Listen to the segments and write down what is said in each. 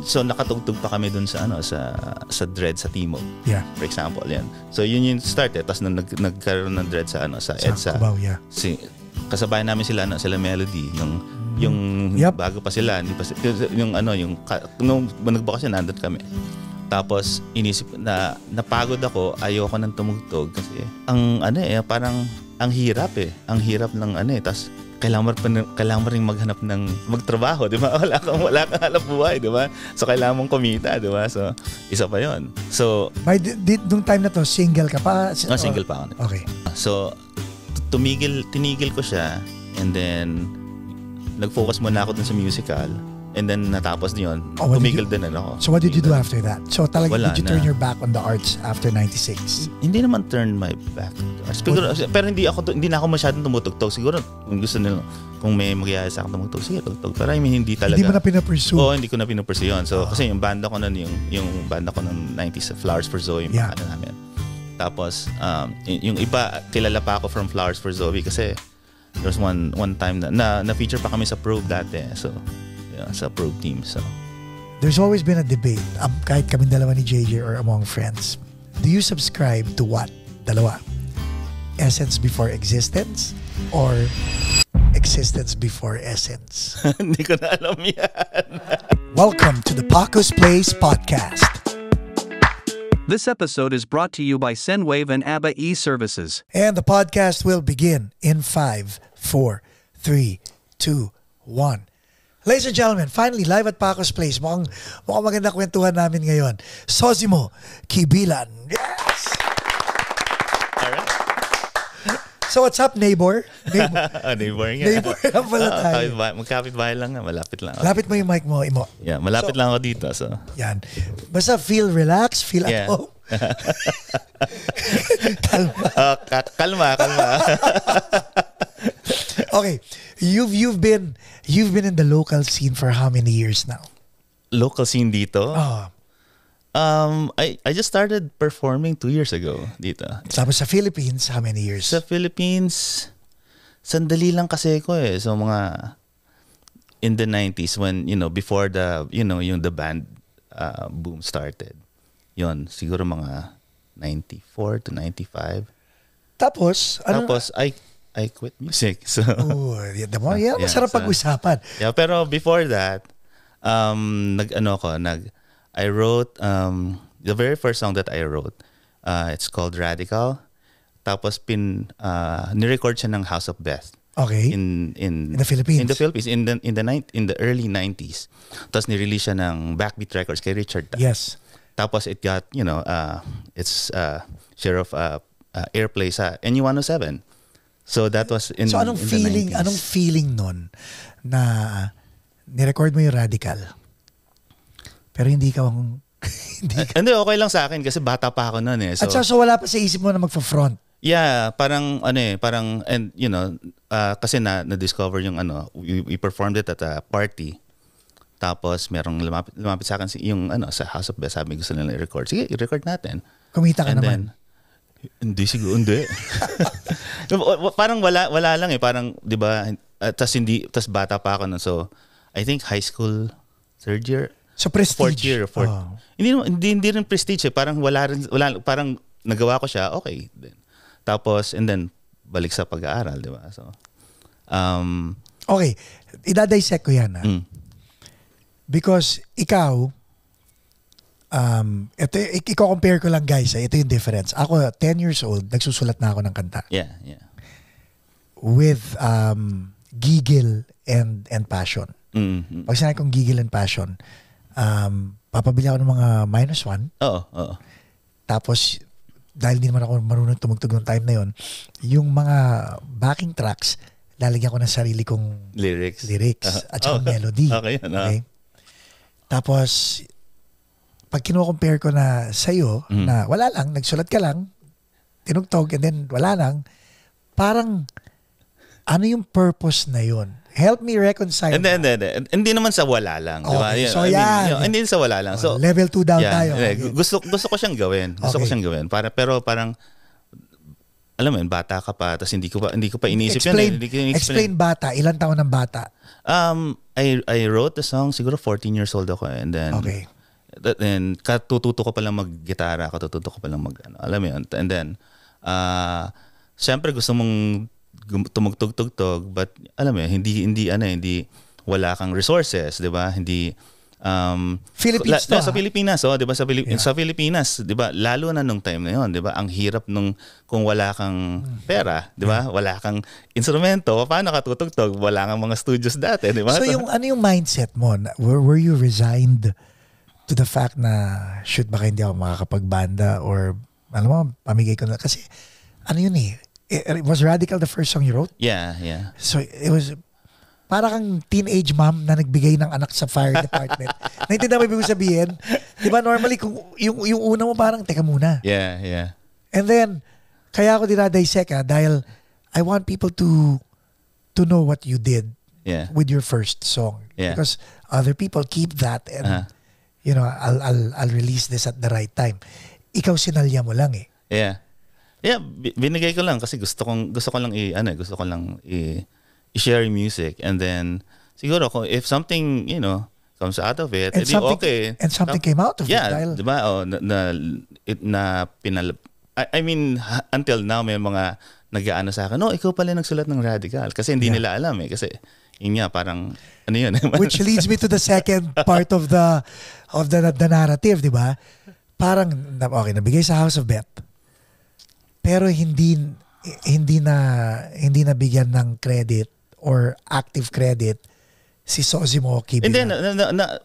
So nakatugtog pa kami dun sa sa Dread sa Timog. Yeah. For example, yan. So yun yung start tapos nung nagkaroon ng Dread sa sa EDSA. Cubao, yeah. Kasabay namin sila sila Melody yung bago pa sila, hindi pa yung nung nagbakasyon nandun kami. Tapos inisip na napagod ako, ayoko nang tumugtog kasi parang ang hirap ng tas kailangan mo rin maghanap ng magtrabaho, di ba? Wala kang hanap buhay, di ba? So kailangan mong kumita, di ba? So isa pa 'yon. So by nung time na to, single ka pa? Single pa ako. Okay. So tinigil ko siya, and then nag-focus muna ako dun sa musical. And then natapos niyon, tumigil din ako. So what did you do after that? So talagang did you turn your back on the arts after 96? Hindi naman turn my back on the arts. Pero hindi na ako masyadong tumutugtog. Siguro kung gusto nila, kung may magyaya sa akin tumugtog, sige tugtog. Pero hindi talaga. Hindi mo na pinapursue? Oo, hindi ko na pinapursue yun. So kasi yung banda ko nun, yung banda ko ng 90s, Flowers for Zoe, yung namin. Tapos yung iba, kilala pa ako from Flowers for Zoe kasi there was one time na feature pa kami sa Probe dati. So sa Probe team. So there's always been a debate, kahit kami dalawa ni JJ or among friends. Do you subscribe to what? Dalawa. Essence before existence or existence before essence? Hindi ko na alam yan. Welcome to the Paco's Place podcast. This episode is brought to you by Sendwave and ABBA e-services. And the podcast will begin in 5, 4, 3, 2, 1. Ladies and gentlemen, finally live at Paco's Place. Mukhang maganda kwentuhan namin ngayon. Sosimo Kibilan. Yes! Alright. So what's up, neighbor? Neighbor nga. Neighbor lang pala tayo. Magkapit-bahay lang nga. Malapit lang. Lapit mo yung mic mo, Imo. Yeah, malapit lang ako dito. So. Yan. Basta feel relaxed, feel at home. Kalma. Okay, you've been in the local scene for how many years now? Local scene dito? I just started performing 2 years ago dito. Tapos sa Philippines, how many years? Sa Philippines, sandali lang kasi ko eh. So mga in the 90s when before the yung the band boom started. Yon, siguro mga 94 to 95. Tapos I quit music. So masarap pag-usapan. Yeah, pero before that, I wrote the very first song that I wrote. It's called Radical. Tapos ni-record siya ng House of Beth. Okay. In the Philippines. In the Philippines in the early 90s. Tapos ni-release siya ng Backbeat Records kay Richard. Yes. Tapos it got, its share of airplay sa NU107. So that was in the 90s. Anong feeling nun na ni-record mo yung Radical? Pero hindi ka hindi, okay lang sa akin kasi bata pa ako noon eh. So, at so wala pa sa isip mo na magfa-front? Yeah, parang and kasi na-discover yung we performed it at a party. Tapos merong lumapit sa akin yung sa House of Beth, sabi gusto nila i-record. Sige, i-record natin. Kumita ka naman. Hindi siguro, hindi. Parang wala lang eh, parang 'di ba? Tas bata pa ako noon. So I think high school third year. So prestige. Fourth. Hindi rin prestige eh. Parang wala parang nagawa ko siya, okay. Tapos and then balik sa pag-aaral, 'di ba? So okay, idadissect ko 'yan. Because ikaw i-compare ko lang guys, ito yung difference. Ako 10 years old, nagsusulat na ako ng kanta. Yeah. With gigil and passion. Mm-hmm. Pag sinabi kong gigil and passion, papabili ako ng mga -1. Oo. Tapos dahil hindi naman ako marunong tumugtog ng time na yon, yung mga backing tracks, lalagyan ko ng sarili kong lyrics at saka melody. Okay. Okay? Tapos pag kino-compare ko na sa'yo, na wala lang, nagsulat ka lang, tinugtog, and then wala lang, parang, ano yung purpose na yun? Help me reconcile. Hindi naman sa wala lang. Okay, diba? So hindi sa wala lang. So, level 2 down tayo. Okay. Gusto ko siyang gawin. Gusto ko siyang gawin. Pero parang, alam mo yun, bata ka pa, tapos hindi ko pa iniisip yan. Explain bata. Ilan taon ng bata? I wrote the song, siguro 14 years old ako. And then, okay. Then katututo ko pa lang mag-gitara, katututo ko pa lang alam mo yun. And then, syempre gusto mong tumugtog-tugtog, but alam mo yun, hindi wala kang resources, di ba? Hindi, Philippines sa Pilipinas, di ba? Sa Pilipinas, di ba? Lalo na nung time na yun, di ba? Ang hirap kung wala kang pera, di ba? Wala kang instrumento, paano ka tutugtog? Wala kang mga studios dati, di ba? So ano yung mindset mo? Were you resigned to the fact na shoot baka hindi ako makakapagbanda or alam mo, pamigay ko na. Kasi ano yun it was Radical the first song you wrote? Yeah. So it was para kang teenage mom na nagbigay ng anak sa fire department. Naintindihan mo ibig sabihin? Di ba normally kung yung una mo parang teka muna. Yeah. And then kaya ako dinadissect dahil I want people to know what you did with your first song. Yeah. Because other people keep that and you know, I'll release this at the right time. Ikaw sinalya mo lang Yeah, binigay ko lang kasi gusto ko lang i-share yung music, and then siguro if something, comes out of it, edi okay. And something came out of it. Yeah, di ba? I mean, until now may mga nag-aano sa akin, ikaw pala nagsulat ng Radical kasi hindi nila alam kasi yun nga parang ano yun. Which leads me to the second part of the narrative, di ba? Parang okay, nabigay sa House of Bet. Pero hindi na bigyan ng credit or active credit si Sosimo Oki. And then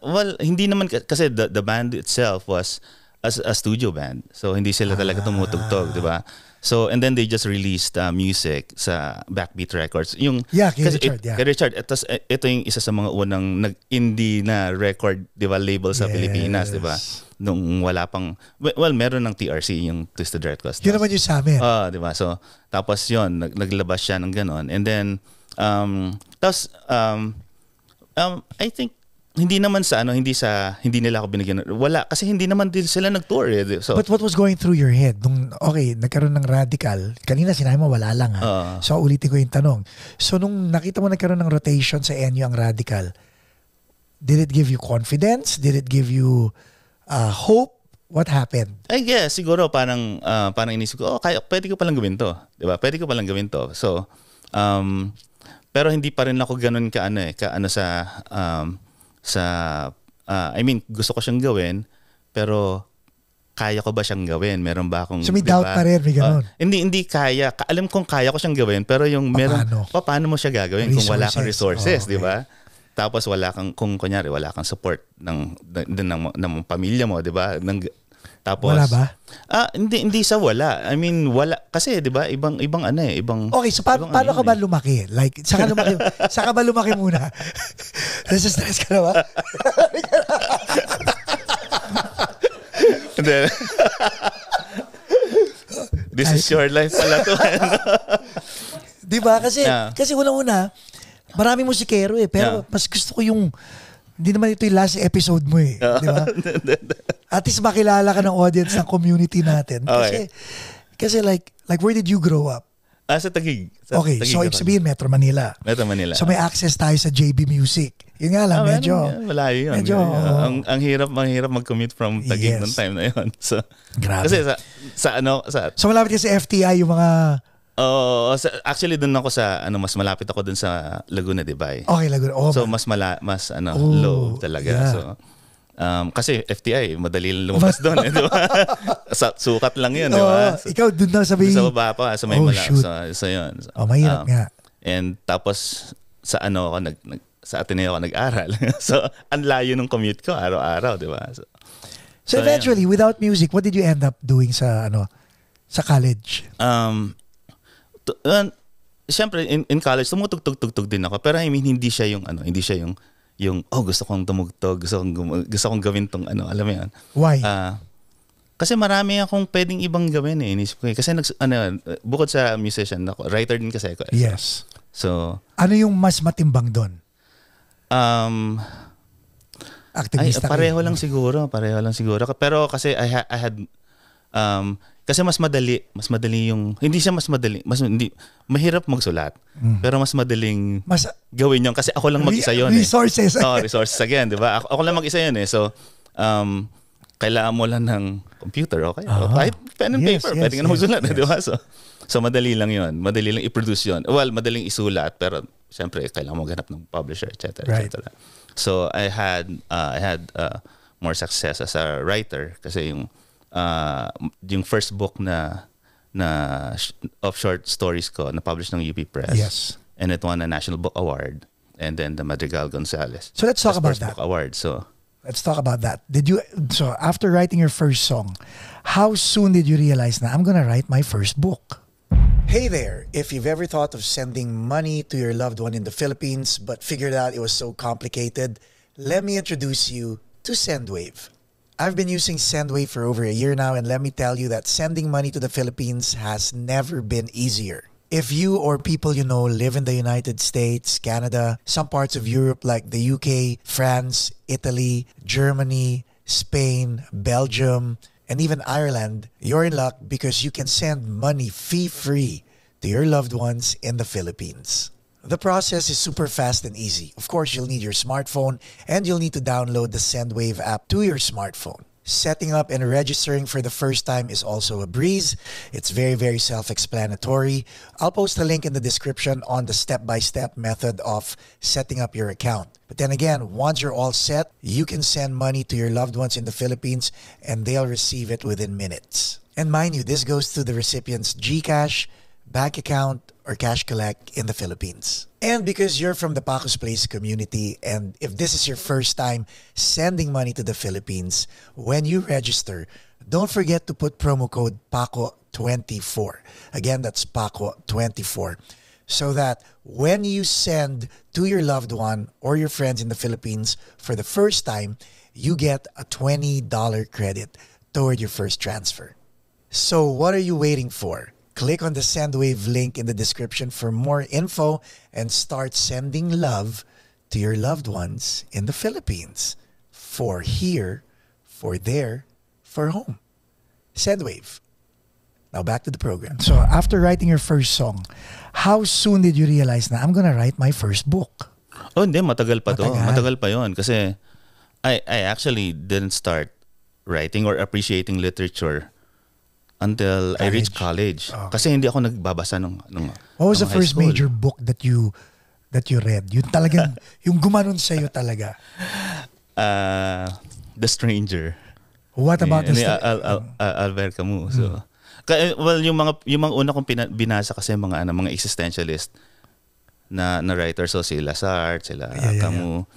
well, hindi naman kasi the band itself was a studio band. So hindi sila talaga tumutugtog, di ba? So and then they just released music sa Backbeat Records. Kay Richard. Ito yung isa sa mga unang nag-indie na record, di ba, label sa Pilipinas, di ba? Nung wala pang meron ng TRC, yung Twisted Red Cross. Yun naman yung sa amin. Di ba? So tapos yun, naglabas siya ng ganon. And then I think hindi nila ako binigyan. Wala kasi hindi naman din sila nag-tour So but what was going through your head nung nagkaroon ng Radical? Kanina sinabi mo wala lang So ulitin ko yung tanong. So nung nakita mo nagkaroon ng rotation sa NU ang Radical, did it give you confidence? Did it give you hope? What happened? I guess siguro parang inisip ko, pwede ko palang gawin to, 'di ba? Pwede ko palang gawin to. So pero hindi pa rin ako ganoon I mean, gusto ko siyang gawin, pero kaya ko ba siyang gawin? Meron ba akong... So may doubt pa rin, may gano'n? Hindi kaya. Alam kong kaya ko siyang gawin, pero yung paano mo siya gagawin kung wala kang resources, di ba? Tapos kung kunyari, wala kang support ng pamilya mo, di ba? Tapos, wala ba? Hindi sa wala. I mean, wala. Kasi, di ba, ibang Okay, so paano ka ba lumaki? Like, saka ka ba lumaki muna? Nasa-stress ka na ba? This is your life pala to. Di ba? Kasi una-una, marami musikero pero mas gusto ko yung hindi naman ito yung last episode mo di ba? At least makilala ka ng audience ng community natin. Kasi like where did you grow up? Sa Taguig. Okay, so ibig sabihin Metro Manila. So may access tayo sa JB Music. Yun nga lang, medyo malayo yun. Ang hirap mag-commute from Taguig noong time na yun. So, grabe. Kasi So malapit kasi FTI yung mga... actually doon ako mas malapit ako doon sa Laguna de Bay. Okay, Laguna. So mas low talaga. Yeah. So kasi FTI madali lumabas doon, di ba? Sukat lang 'yun, di ba? Ikaw doon na sa baba pa sa may so 'yun. Mahirap nga. And tapos sa sa Ateneo ako nag-aral. So ang layo ng commute ko araw-araw, di ba? So eventually, without music, what did you end up doing sa college? Siyempre in college tumutugtog din ako, pero I mean hindi siya yung gusto kong tumugtog, gusto kong gawin tong alam mo yan. Why? Kasi marami akong pwedeng ibang gawin inisip ko kasi bukod sa musician ako, writer din kasi ako. Yes. So ano yung mas matimbang doon? Aktivista pareho lang siguro. Pero kasi I had Kasi mas madali yung hindi siya mas madali, hindi mahirap magsulat. Pero mas madaling gawin 'yon kasi ako lang mag-isa 'yon. Resources. Resources again, 'di ba? Ako lang mag-isa 'yon eh. So kailangan mo lang ng computer, okay? Kahit pen and paper, pwede ka na magsulat, 'di ba? So madali lang 'yon. Madali lang i-produce 'yon. Well, madaling isulat pero siyempre kailangan mo maghanap ng publisher, etc. etc. So I had more success as a writer kasi yung first book na of short stories ko na published ng UP Press. Yes. And it won a National Book Award and then the Madrigal Gonzalez. So let's talk about that. Book Award. So let's talk about that. So after writing your first song, how soon did you realize na I'm gonna write my first book? Hey there, if you've ever thought of sending money to your loved one in the Philippines but figured out it was so complicated, let me introduce you to Sendwave. I've been using Sendwave for over a year now, and let me tell you that sending money to the Philippines has never been easier. If you or people you know live in the United States, Canada, some parts of Europe like the UK, France, Italy, Germany, Spain, Belgium, and even Ireland, you're in luck because you can send money fee-free to your loved ones in the Philippines. The process is super fast and easy. Of course, you'll need your smartphone and you'll need to download the Sendwave app to your smartphone. Setting up and registering for the first time is also a breeze. It's very, very self-explanatory. I'll post a link in the description on the step-by-step method of setting up your account. But then again, once you're all set, you can send money to your loved ones in the Philippines and they'll receive it within minutes. And mind you, this goes to the recipient's GCash, bank account, or cash collect in the Philippines. And because you're from the Pacos Place community, and if this is your first time sending money to the Philippines, when you register, don't forget to put promo code PACO24. Again, that's PACO24. So that when you send to your loved one or your friends in the Philippines for the first time, you get a $20 credit toward your first transfer. So what are you waiting for? Click on the Sendwave link in the description for more info and start sending love to your loved ones in the Philippines. For here, for there, for home. Sendwave. Now back to the program. So after writing your first song, how soon did you realize na I'm gonna write my first book? Oh, hindi. Matagal pa to. Matagal pa yon. Kasi I actually didn't start writing or appreciating literature until I reached college. Oh. Kasi hindi ako nagbabasa nung What was the first major book that you read? Yung talagang, yung gumanon sa'yo talaga? The Stranger. What about The Stranger? Albert Camus. So, well, yung mga una kong binasa kasi mga existentialist na writer. So si Lazard, sila Camus.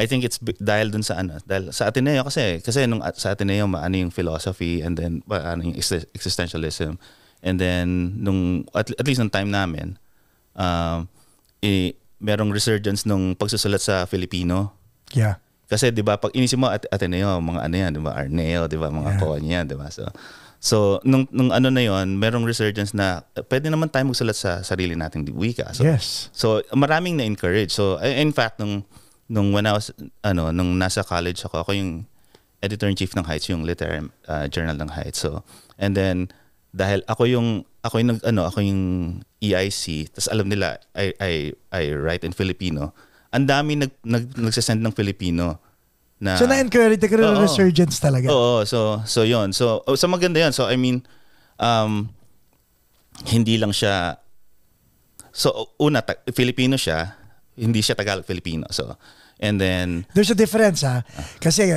I think it's dahil dun sa dahil sa Ateneo kasi nung sa Ateneo yung philosophy and then yung existentialism, and then nung at least nung time namin merong resurgence nung pagsusulat sa Filipino. Yeah. Kasi 'di ba pag inisip mo Ateneo, mga yan, 'di ba? Arneo, 'di ba? Mga Konya, 'di ba? So nung na yon, merong resurgence na pwede naman tayo magsulat sa sarili nating wika. So, yes. So maraming na-encourage. So in fact nung when I was nung nasa college ako yung editor-in-chief ng Heights, yung literary journal ng Heights. So and then dahil ako yung EIC, tas alam nila I write in Filipino. Ang dami nagsasend ng Filipino na so na-encourage ka rin resurgence talaga. Oo, so yun. So maganda yun. So I mean hindi lang siya una Filipino siya, hindi siya Tagalog-Filipino. So and then there's a difference kasi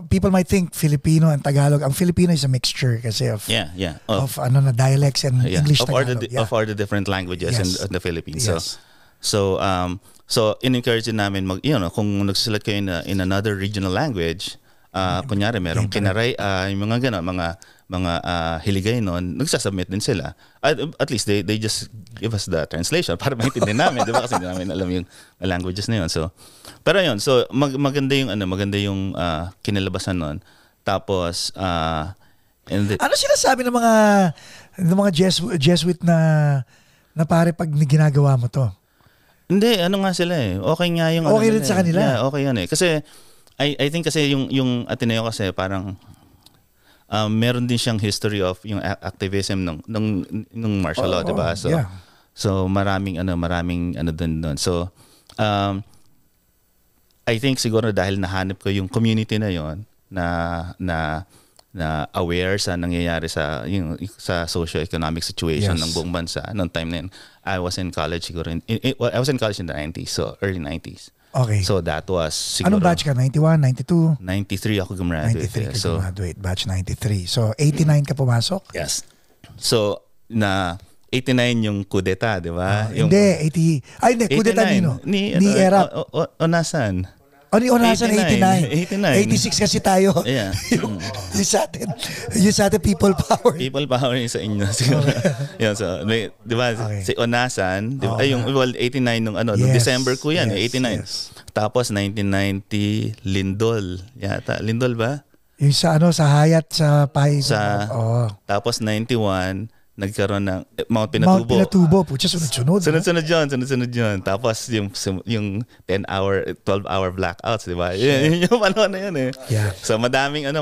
people might think Filipino and Tagalog. Ang Filipino is a mixture kasi of of dialects and English Tagalog. Of all the different languages in the Philippines. Yes. So in-encourage namin kung nagsusulat kayo in another regional language, kunyari merong Kinaray, yung mga gano'n, mga Hiligay noon, nagsasubmit din sila. At least they just give us the translation para maintindihan namin, 'di ba? Kasi hindi namin alam yung languages na yun. So pero yun, so maganda yung kinalabasan noon. Tapos ano sinasabi ng mga Jesuit na pare pag ginagawa mo to? Hindi, nga sila eh. Okay nga yung okay rin sa kanila. Yeah, okay yan eh. Kasi I think kasi yung Ateneo kasi parang meron din siyang history of yung activism ng martial law, 'di ba? So so maraming doon. So I think siguro dahil nahanap ko yung community na yon na aware sa nangyayari sa socio-economic situation ng buong bansa noong time na yun. I was in college siguro I was in college in the 90s, so early 90s. Okay. So that was siguro... Anong batch ka? 91, 92? 93 ako gumraduate. 93 ka gumraduate, batch 93. So 89 ka pumasok? Yes. So 89 yung kudeta, di ba? Hindi, kudeta nino? Ni Erap. Onasan. Ni Onasan 89. 86 kasi tayo. Yeah. yung sa atin people power. People power yung sa inyo. Yun, so, di ba? Si Onasan, di ba? Yung 89 nung December ko yan, 89. Yes. Tapos 1990 Lindol. Yata, Lindol ba? Yung sa sa Hayat sa Pai. Tapos 91 nagkaroon ng Mount Mount Pinatubo. Pinatubo, pucha, sunod-sunod. Sunod-sunod yun. Tapos yung 10-hour, 12-hour blackouts, di ba? Yun yung panahon na yun eh. Yeah. So madaming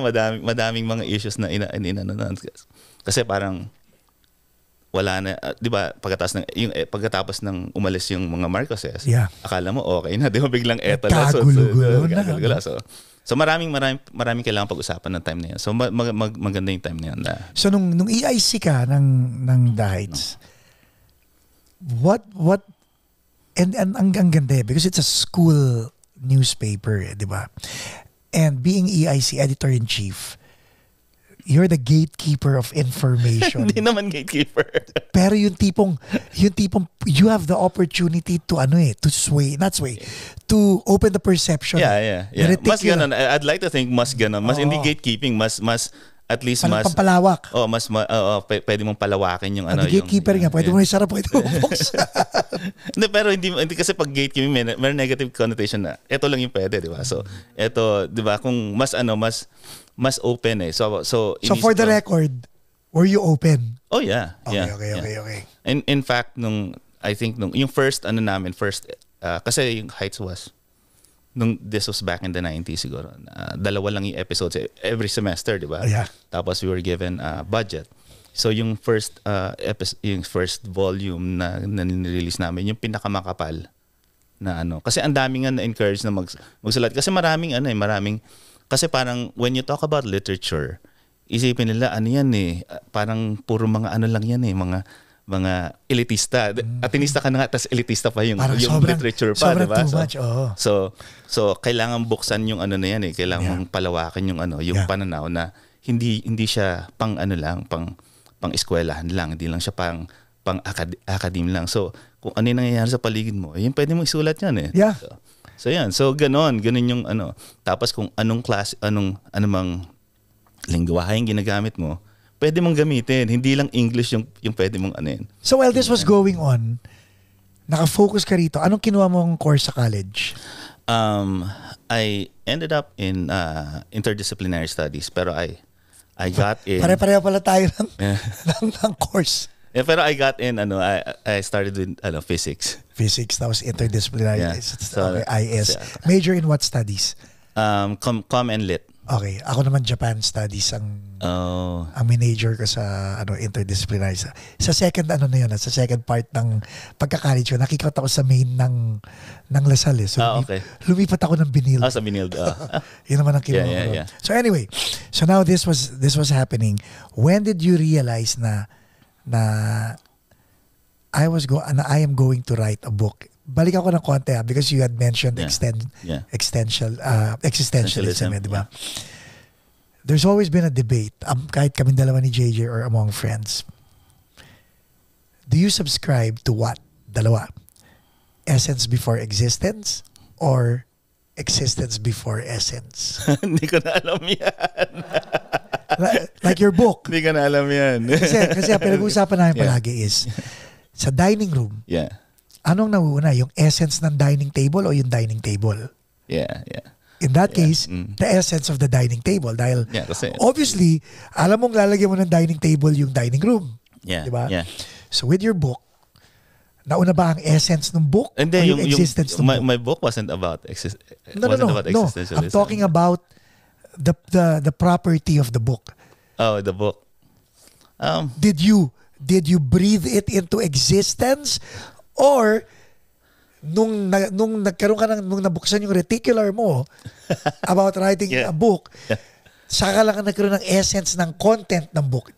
mga issues na kasi parang wala na, di ba, pagkatapos ng umalis yung mga Marcoses, akala mo okay na, di ba, biglang eto na. Kagulo-gulo na. So maraming kailangan pag-usapan ng time na yun. So maganda yung time na yun. So nung EIC ka ng The Heights, what and ang ganda because it's a school newspaper, di ba? And being EIC editor-in-chief, you're the gatekeeper of information. Hindi naman gatekeeper. Pero yung tipong you have the opportunity to to open the perception. Yeah. Mas ganun. I'd like to think mas ganun. Mas hindi gatekeeping, mas at least mas pampalawak. Pwede mong palawakin yung gatekeeper nga, pwede mo isara, pwede mo buksan. Hindi, pero hindi kasi pag gatekeeping may negative connotation na ito lang yung pwede, di ba? So ito, di ba, kung mas open eh. So for the record, were you open? Oh yeah. Okay. In fact, yung first kasi yung Heights was this was back in the 90s siguro. Dalawa lang yung episodes every semester, di ba? Yeah. Tapos we were given budget. So yung first volume na nirelease namin, yung pinakamakapal na kasi ang daming nga na-encourage na magsulat kasi maraming kasi parang when you talk about literature, isipin nila parang puro mga lang yan mga elitista. Atinista ka na nga, tas elitista pa yung literature pa, di ba? Too much, So kailangan buksan yung na yan eh. Kailangan mong palawakin yung pananaw na hindi siya pang pang eskwelahan lang, hindi lang siya pang academe lang. So kung ano yung nangyayari sa paligid mo, yun pwede mong isulat yan eh. Yeah. So yan. So ganon yung Tapos kung anong mang lingwahe yung ginagamit mo, pwede mong gamitin. Hindi lang English yung pwede mong yun. So while this was going on, nakafocus ka rito. Anong kinuha mong course sa college? I ended up in interdisciplinary studies, pero I got in... Pare-pareho pala tayo ng course. Yeah, pero I got in, I started with physics. Physics, that was interdisciplinary. Yeah. So, IS. Major in what studies? Com and Lit. Okay. Ako naman Japan Studies ang major ko sa interdisciplinary. Sa second sa second part ng pagka-college ko, nakikita ko sa main ng Lasal eh. So lumipat ako ng Binil. Sa Binil. Yun naman ang kinuha ko. Yeah. So anyway, so now this was happening. When did you realize na I am going to write a book? Balik ako ng konti because you had mentioned existentialism, di ba? There's always been a debate, kahit kaming dalawa ni JJ or among friends. Do you subscribe to what? Dalawa. Essence before existence or existence before essence? Hindi ko na alam yan. Like your book. Hindi ko na alam yan. kasi pinag-uusapan namin palagi is sa dining room. Yeah. Anong nauuna? Yung essence ng dining table o yung dining table? Yeah. In that case, the essence of the dining table. Dahil obviously, alam mong lalagyan mo ng dining table yung dining room. Yeah. Diba? Yeah. So with your book, nauna ba ang essence ng book o yung existence ng book? My book wasn't about existentialism. No. I'm talking about the property of the book. Oh, the book. Did you breathe it into existence, or nung nagkaroon ka nung nabuksan yung reticular mo about writing a book, saka lang nagkaroon ng essence ng content ng book?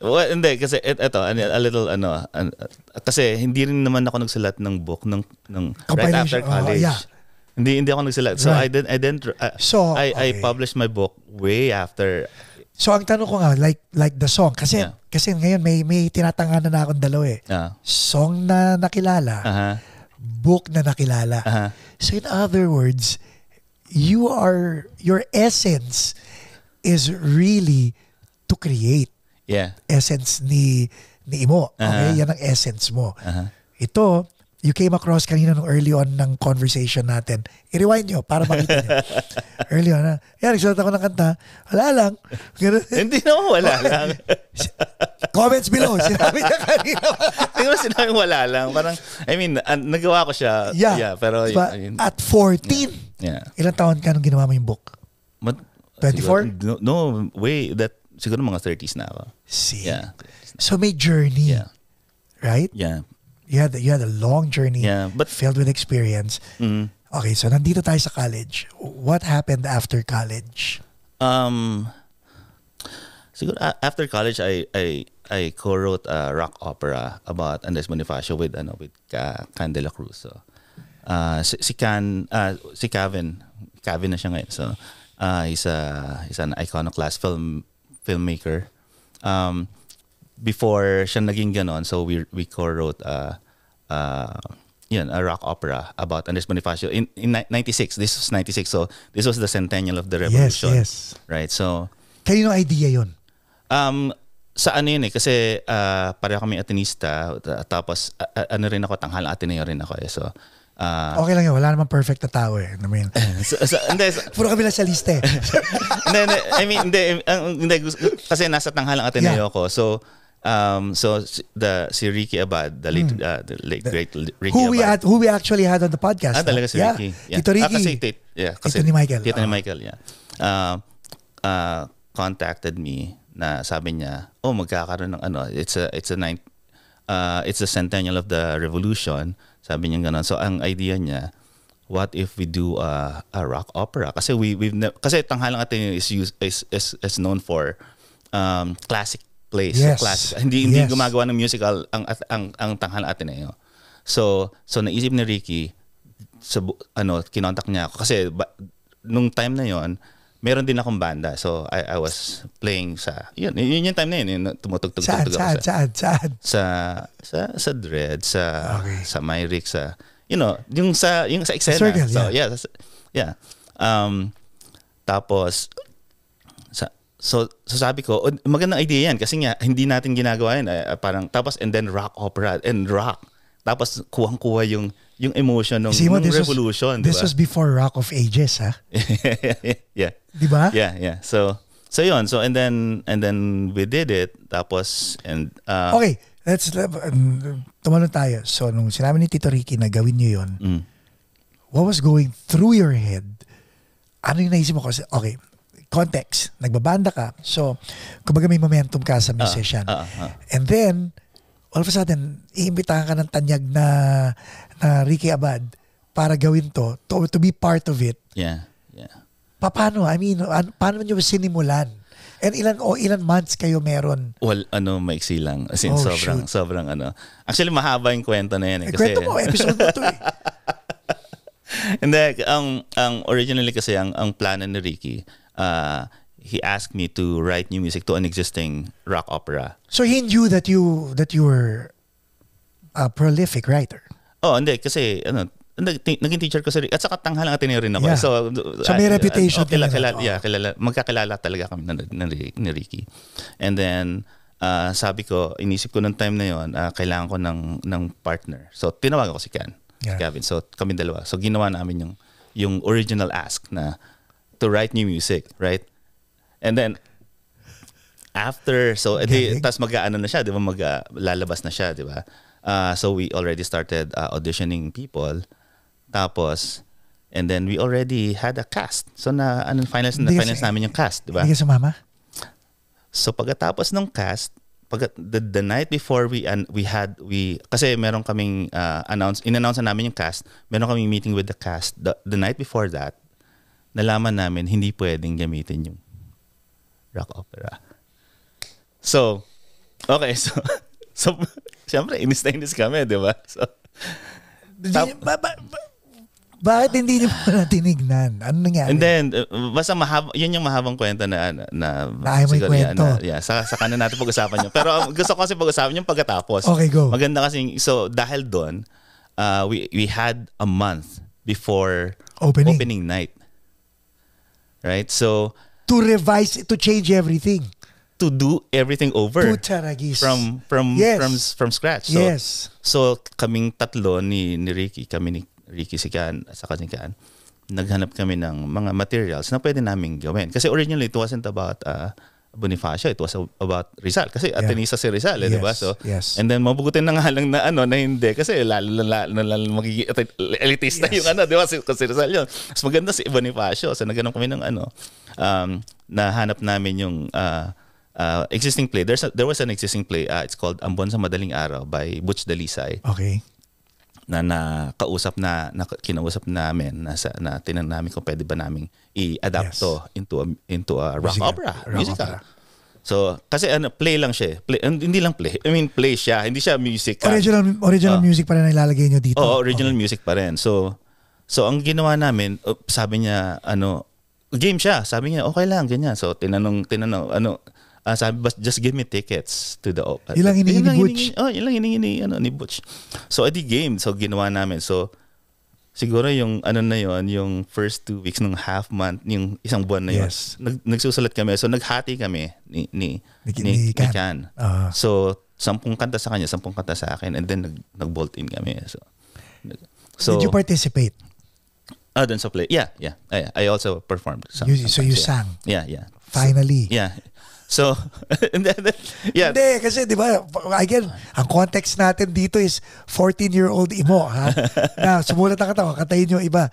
Well, hindi kasi ito a little kasi hindi rin naman ako nagsulat ng book ng right after college. Hindi ako nagsulat. So right. I published my book way after. So ang tanong ko nga, like the song, kasi ngayon may tinatanganan na akong dalawa eh. Song na nakilala, book na nakilala. So in other words, your essence is really to create. Yeah. Essence ni Imo. Okay? Yan ang essence mo. Ito, you came across kanina nung early on ng conversation natin. I-rewind nyo para makita nyo. Early on, nagsulat ako ng kanta. Wala lang. Hindi naman wala lang. Comments below. Sinabi niya kanina. Hindi mo sinabing wala lang. Parang, nagawa ko siya. Yeah. Pero, at 14, ilang taon ka nung ginawa mo yung book? 24? No, siguro mga 30s na ako. See? Yeah. So may journey. Yeah. Right? Yeah. You had a long journey, but filled with experience. Okay, so nandito tayo sa college. What happened after college? Siguro after college, I co-wrote a rock opera about Andres Bonifacio with Can de la Cruz. So, si Kevin na siya ngayon. So, he's an iconoclast filmmaker. Before siya naging ganon, so we co-wrote a rock opera about Andres Bonifacio in 96. This was 96, so this was the centennial of the revolution. Yes. Right, so kanino idea yun? Sa ano yun kasi pareho kami Atenista, tapos rin ako, tanghalang Ateneo rin ako so okay lang yun, wala namang perfect na tao eh. Puro kami lang sa lista eh. hindi, kasi nasa tanghalang Ateneo ko, so si Ricky Abad, the late great Ricky Abad. Who we actually had on the podcast. Talaga si Ricky. Yeah. Tito Ricky. Tito ni Michael. Tito ni Michael, contacted me na sabi niya, magkakaroon ng it's a centennial of the revolution. Sabi niya gano'n. So ang idea niya, what if we do a rock opera? Kasi kasi Tanghalang Ateneo is known for classic plays. Yes. Classic. Hindi gumagawa ng musical ang Tanghalang Ateneo. So naisip ni Ricky, kinontak niya ako kasi nung time na yon, meron din akong banda. So I was playing yun yung time na yun, tumutugtog ako Saan? Sa Dread, sa Myrick, yung sa eksena. Circle, so yeah. Tapos so sabi ko, magandang idea yan kasi nga hindi natin ginagawa yan, parang tapos and then rock opera and rock. Tapos kuhang-kuha yung emotion ng revolution. This was before Rock of Ages, ha? Yeah. Diba? Yeah. So yun. So and then we did it. Tapos okay, let's tumalon tayo. So nung sinabi ni Tito Ricky na gawin niyo yun, what was going through your head? Ano yung naisip mo? Kasi okay, context, nagbabanda ka. So kumbaga may momentum ka sa musician. And then all of a sudden, iimbitahan ka ng tanyag na Ricky Abad para gawin to be part of it. Yeah. Paano? I mean, paano nyo sinimulan? And ilan months kayo meron? Well, maiksi lang. As in, sobrang Actually, mahaba yung kwento na yan. Kasi, kwento mo, episode mo to eh. Hindi, ang originally kasi, ang plano ni Ricky, he asked me to write new music to an existing rock opera. So he knew that you were a prolific writer. Hindi kasi naging teacher ko sa Ricky. At saka Tanghalang Ateneo rin ako. Yeah. So may reputation. Kilala, magkakilala talaga kami ni Ricky. And then sabi ko, inisip ko ng time na yon, kailangan ko ng partner. So tinawagan ko si Kevin. So kami dalawa. So ginawa namin yung original ask na to write new music, right? And then after, so tas mag-aano na siya, di ba? Lalabas na siya, di ba? So we already started auditioning people. Tapos, and then we already had a cast. So finals namin yung cast, di ba? Hindi ka sumama? So pagkatapos ng cast, the night before kasi meron kaming in-announce na namin yung cast, meron kaming meeting with the cast. The night before that, nalaman namin hindi pwedeng gamitin yung rock opera. So, okay, so siyempre inis na inis kami, di ba? So, bakit hindi niyo pa tinignan? Ano nangyari? And then, basta yun yung mahabang kwento na ayaw mo yung kwento. Saka na natin pag-usapan yun. Pero gusto ko kasi pag-usapan yung pagkatapos. Okay, go. Maganda kasi, so dahil doon, we had a month before opening night. Right? So, to revise, to change everything. To do everything over. Putaragis. From scratch. So, yes. So, kaming tatlo ni Ricky, kami ni Ricky si Kan, saka si Kan, naghanap kami ng mga materials na pwede naming gawin. Kasi originally, it wasn't about Bonifacio, it was about Rizal. Kasi Atenisa si Rizal, di ba? So, and then mabugutin na nga lang na hindi. Kasi lalo magiging elitista yung di ba? Kasi Rizal yun. Mas maganda si Bonifacio. So, naghanap kami ng nahanap namin yung existing play. There was an existing play. It's called Ambon sa Madaling Araw by Butch Dalisay. Okay. Na kinausap namin na tinanong namin kung pwede ba naming i-adapt to into a rock opera musical. So kasi play lang siya. Hindi lang play. I mean play siya, hindi siya music. Original music pa rin nilalagay niyo dito. Original music pa rin. So ang ginawa namin, sabi niya game siya. Sabi niya okay lang ganyan. So tinanong sabi just give me tickets to the opera. Ilang hiningi ni Butch. Ilang hiningi ni Butch. So edi game, so ginawa namin. So siguro yung na yon, yung first 2 weeks ng half month, yung isang buwan na yon. Nagsusulat kami. So naghati kami ni Kan. So 10 kanta sa kanya, 10 kanta sa akin, and then nag-bolt in kami. So did you participate? Dun sa play. Yeah. I also performed. So you sang. Yeah. Finally. Yeah. So, Hindi, kasi di ba, again, ang context natin dito is 14-year-old Imo, ha? Na, sumulat ang kanta ko, kantahin yung iba.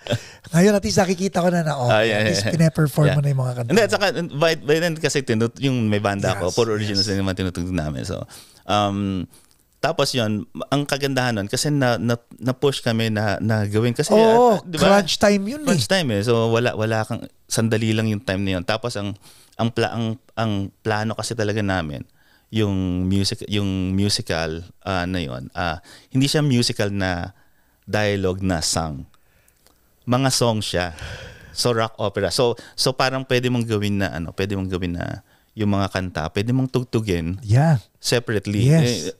Ngayon, at least nakikita ko na at least pinaperform mo na yung mga kanta. Hindi, at saka, by then kasi yung may banda ko, puro originals na naman tinutugtog namin. So, tapos yun, ang kagandahan nun, kasi na-push kami na gawin. Kasi, diba, crunch time yun crunch time eh. So, wala kang, sandali lang yung time na yun. Tapos, ang plano kasi talaga namin yung musical na yun. Hindi siya musical na dialogue na song. Mga song siya. So rock opera. So parang pwede mong gawin na yung mga kanta, pwede mong tugtugin separately. Yes.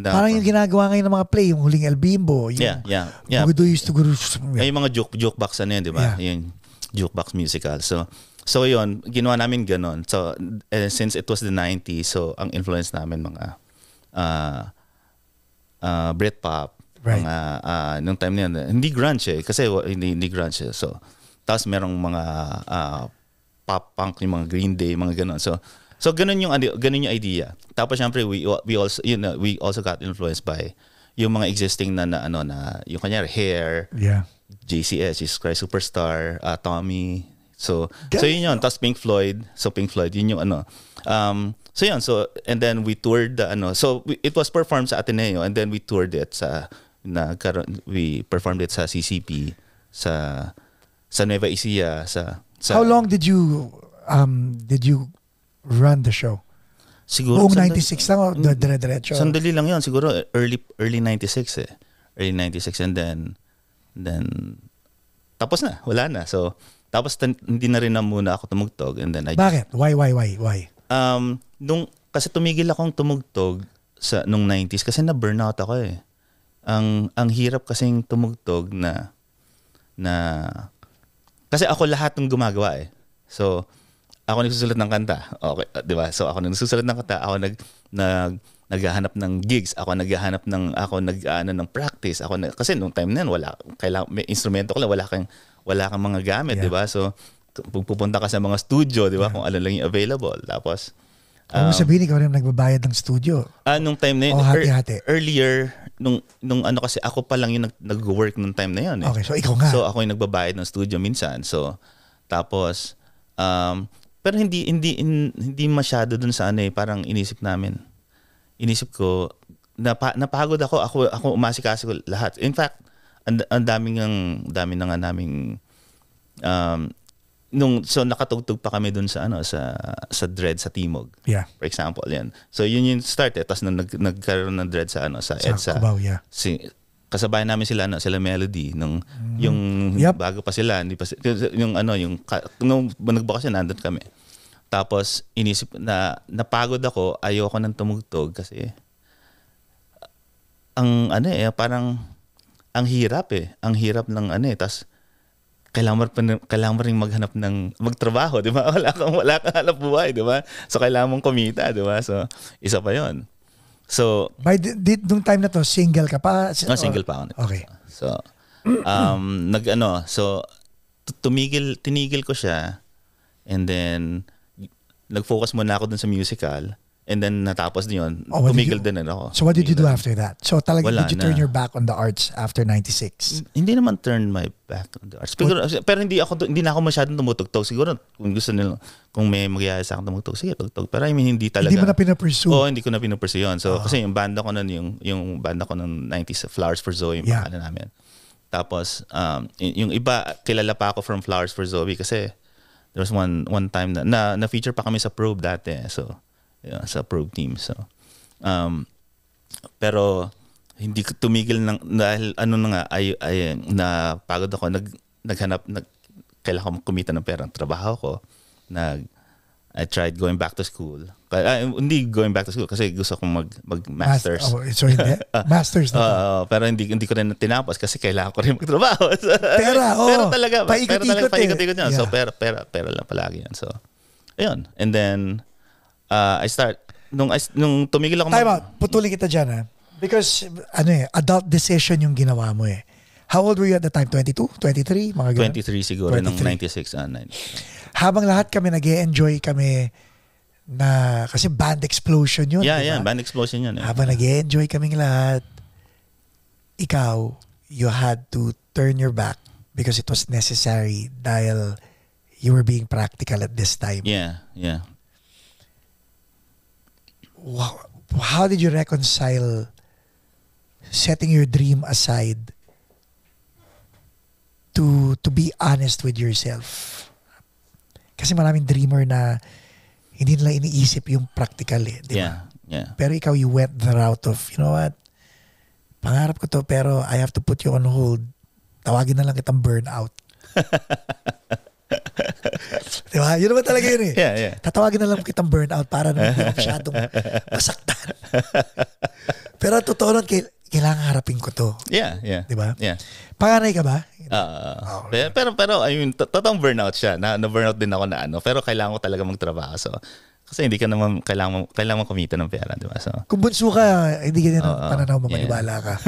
Parang yung ginagawa ngayon ng mga play, yung Huling El Bimbo, yung yung mga jukebox yun, di ba? Yung jukebox musical. So yun, ginawa namin ganon. So since it was the 90s, so ang influence namin mga Britpop, mga nung time na yun, hindi grunge kasi hindi grunge so tapos merong mga pop punk, yung mga Green Day, mga ganon. So ganon yung idea. Tapos syempre we also got influenced by yung mga existing na yung kanyari Hair, JCS, Jesus Christ Superstar, Tommy. So yun. Tapos Pink Floyd. So Pink Floyd, yun yung so yun. So, and then we toured it was performed sa Ateneo, and then we toured it we performed it sa CCP, sa Nueva Ecija, How long did you run the show? Siguro buong 96 lang o dire-diretso? Sandali lang yun. Siguro early 96 Early 96, and then tapos na. Wala na. So, tapos hindi na rin na muna ako tumugtog, and then Bakit? Why? Kasi tumigil akong tumugtog nung 90s kasi na-burnout ako eh. Ang hirap kasing tumugtog na kasi ako lahat ng gumagawa eh. So, ako nagsusulat ng kanta. Okay, 'di ba? So, ako nagsusulat ng kanta, ako naghahanap ng gigs, ako naghahanap ng practice. Kasi nung time na yun, may instrumento ko lang, wala kang mga gamit, 'di ba? So, pupunta ka sa mga studio, 'di ba? Kung ano lang yung available. Tapos sabihin ikaw rin nagbabayad ng studio. Nung time na yun, hati-hati. Earlier, nung kasi ako pa lang yung nag-work nung time na yun. Okay, so ikaw nga. So ako yung nagbabayad ng studio minsan. So tapos pero hindi masyado dun sa ano eh, parang inisip ko napagod ako umasikasi ko lahat. In fact, ang dami na nga naming nakatugtog pa kami dun sa sa Dread sa Timog. Yeah. For example, yan. So yun yung start eh. Tapos nagkaroon ng Dread sa EDSA. Cubao, yeah. Kasabay namin sila Melody yung bago pa sila, hindi pa yung nung nagbakasyon nandun kami. Tapos inisip napagod ako, ayoko nang tumugtog kasi parang ang hirap ng tas kailangan mo ring magtrabaho, di ba? Wala kang hanap buhay, di ba? So kailangan mong kumita, di ba? So isa pa 'yon. So nung time na to, single ka pa? Single pa ako. Okay. So tinigil ko siya, and then nag-focus muna ako dun sa musical, and then natapos din yun. Tumigil din ako. So what did you do after that? So talaga, did you turn your back on the arts after 96? Hindi naman turn my back on the arts. Pero hindi na ako masyadong tumutugtog. Siguro kung gusto nila, kung may magyaya sa akin tumugtog, sige, tugtog. Pero hindi talaga. Hindi mo na pinapursue? Oo, hindi ko na pinapursue yun. So kasi yung banda ko nun, yung banda ko ng 90s, Flowers for Zoe, yung pangalan namin. Tapos yung iba, kilala pa ako from Flowers for Zoe kasi there was one time na feature pa kami sa Probe dati. So sa Probe team. So pero hindi ko tumigil dahil ay napagod ako, naghanap kailangan ko kumita ng pera. Trabaho ko. I tried going back to school. Hindi going back to school kasi gusto kong mag-masters. So hindi? Masters na. Pero hindi ko rin tinapos kasi kailangan ko rin magtrabaho. Pero talaga, paikot-ikot yan. Yeah. So pera lang palagi yan. So ayun. And then I start nung tumigil ako. Time out. Putulin kita dyan ha. Because adult decision yung ginawa mo eh. How old were you at the time? 22? 23? Mga ganun? 23 siguro, 23. nung 96. 90. Habang lahat kami nag-e-enjoy kami na, kasi band explosion yun. Yeah, diba? yeah, band explosion yun. Habang nag-e-enjoy kaming lahat, ikaw, you had to turn your back because it was necessary dahil you were being practical at this time. Yeah, yeah. Wow. How did you reconcile setting your dream aside to be honest with yourself? Kasi maraming dreamer na hindi nila iniisip yung practical eh, di ba? Yeah. Pero ikaw, you went the route of, you know what, pangarap ko to pero I have to put you on hold. Tawagin na lang kitang burnout. Di ba? Yun naman talaga yun eh. Yeah. Tatawagin na lang kitang burnout para na hindi ako masyadong masaktan. Pero totoo nun, kailangan harapin ko to. Yeah. Di ba? Yeah. Panganay ka ba? Pero I mean, totoong burnout siya. Na-burnout din ako na pero kailangan ko talaga magtrabaho. So, kasi hindi ka naman, kailangan mo kumita ng pera, di ba? So, kung bunso ka, hindi ganyan ang pananaw mo, manibala ka.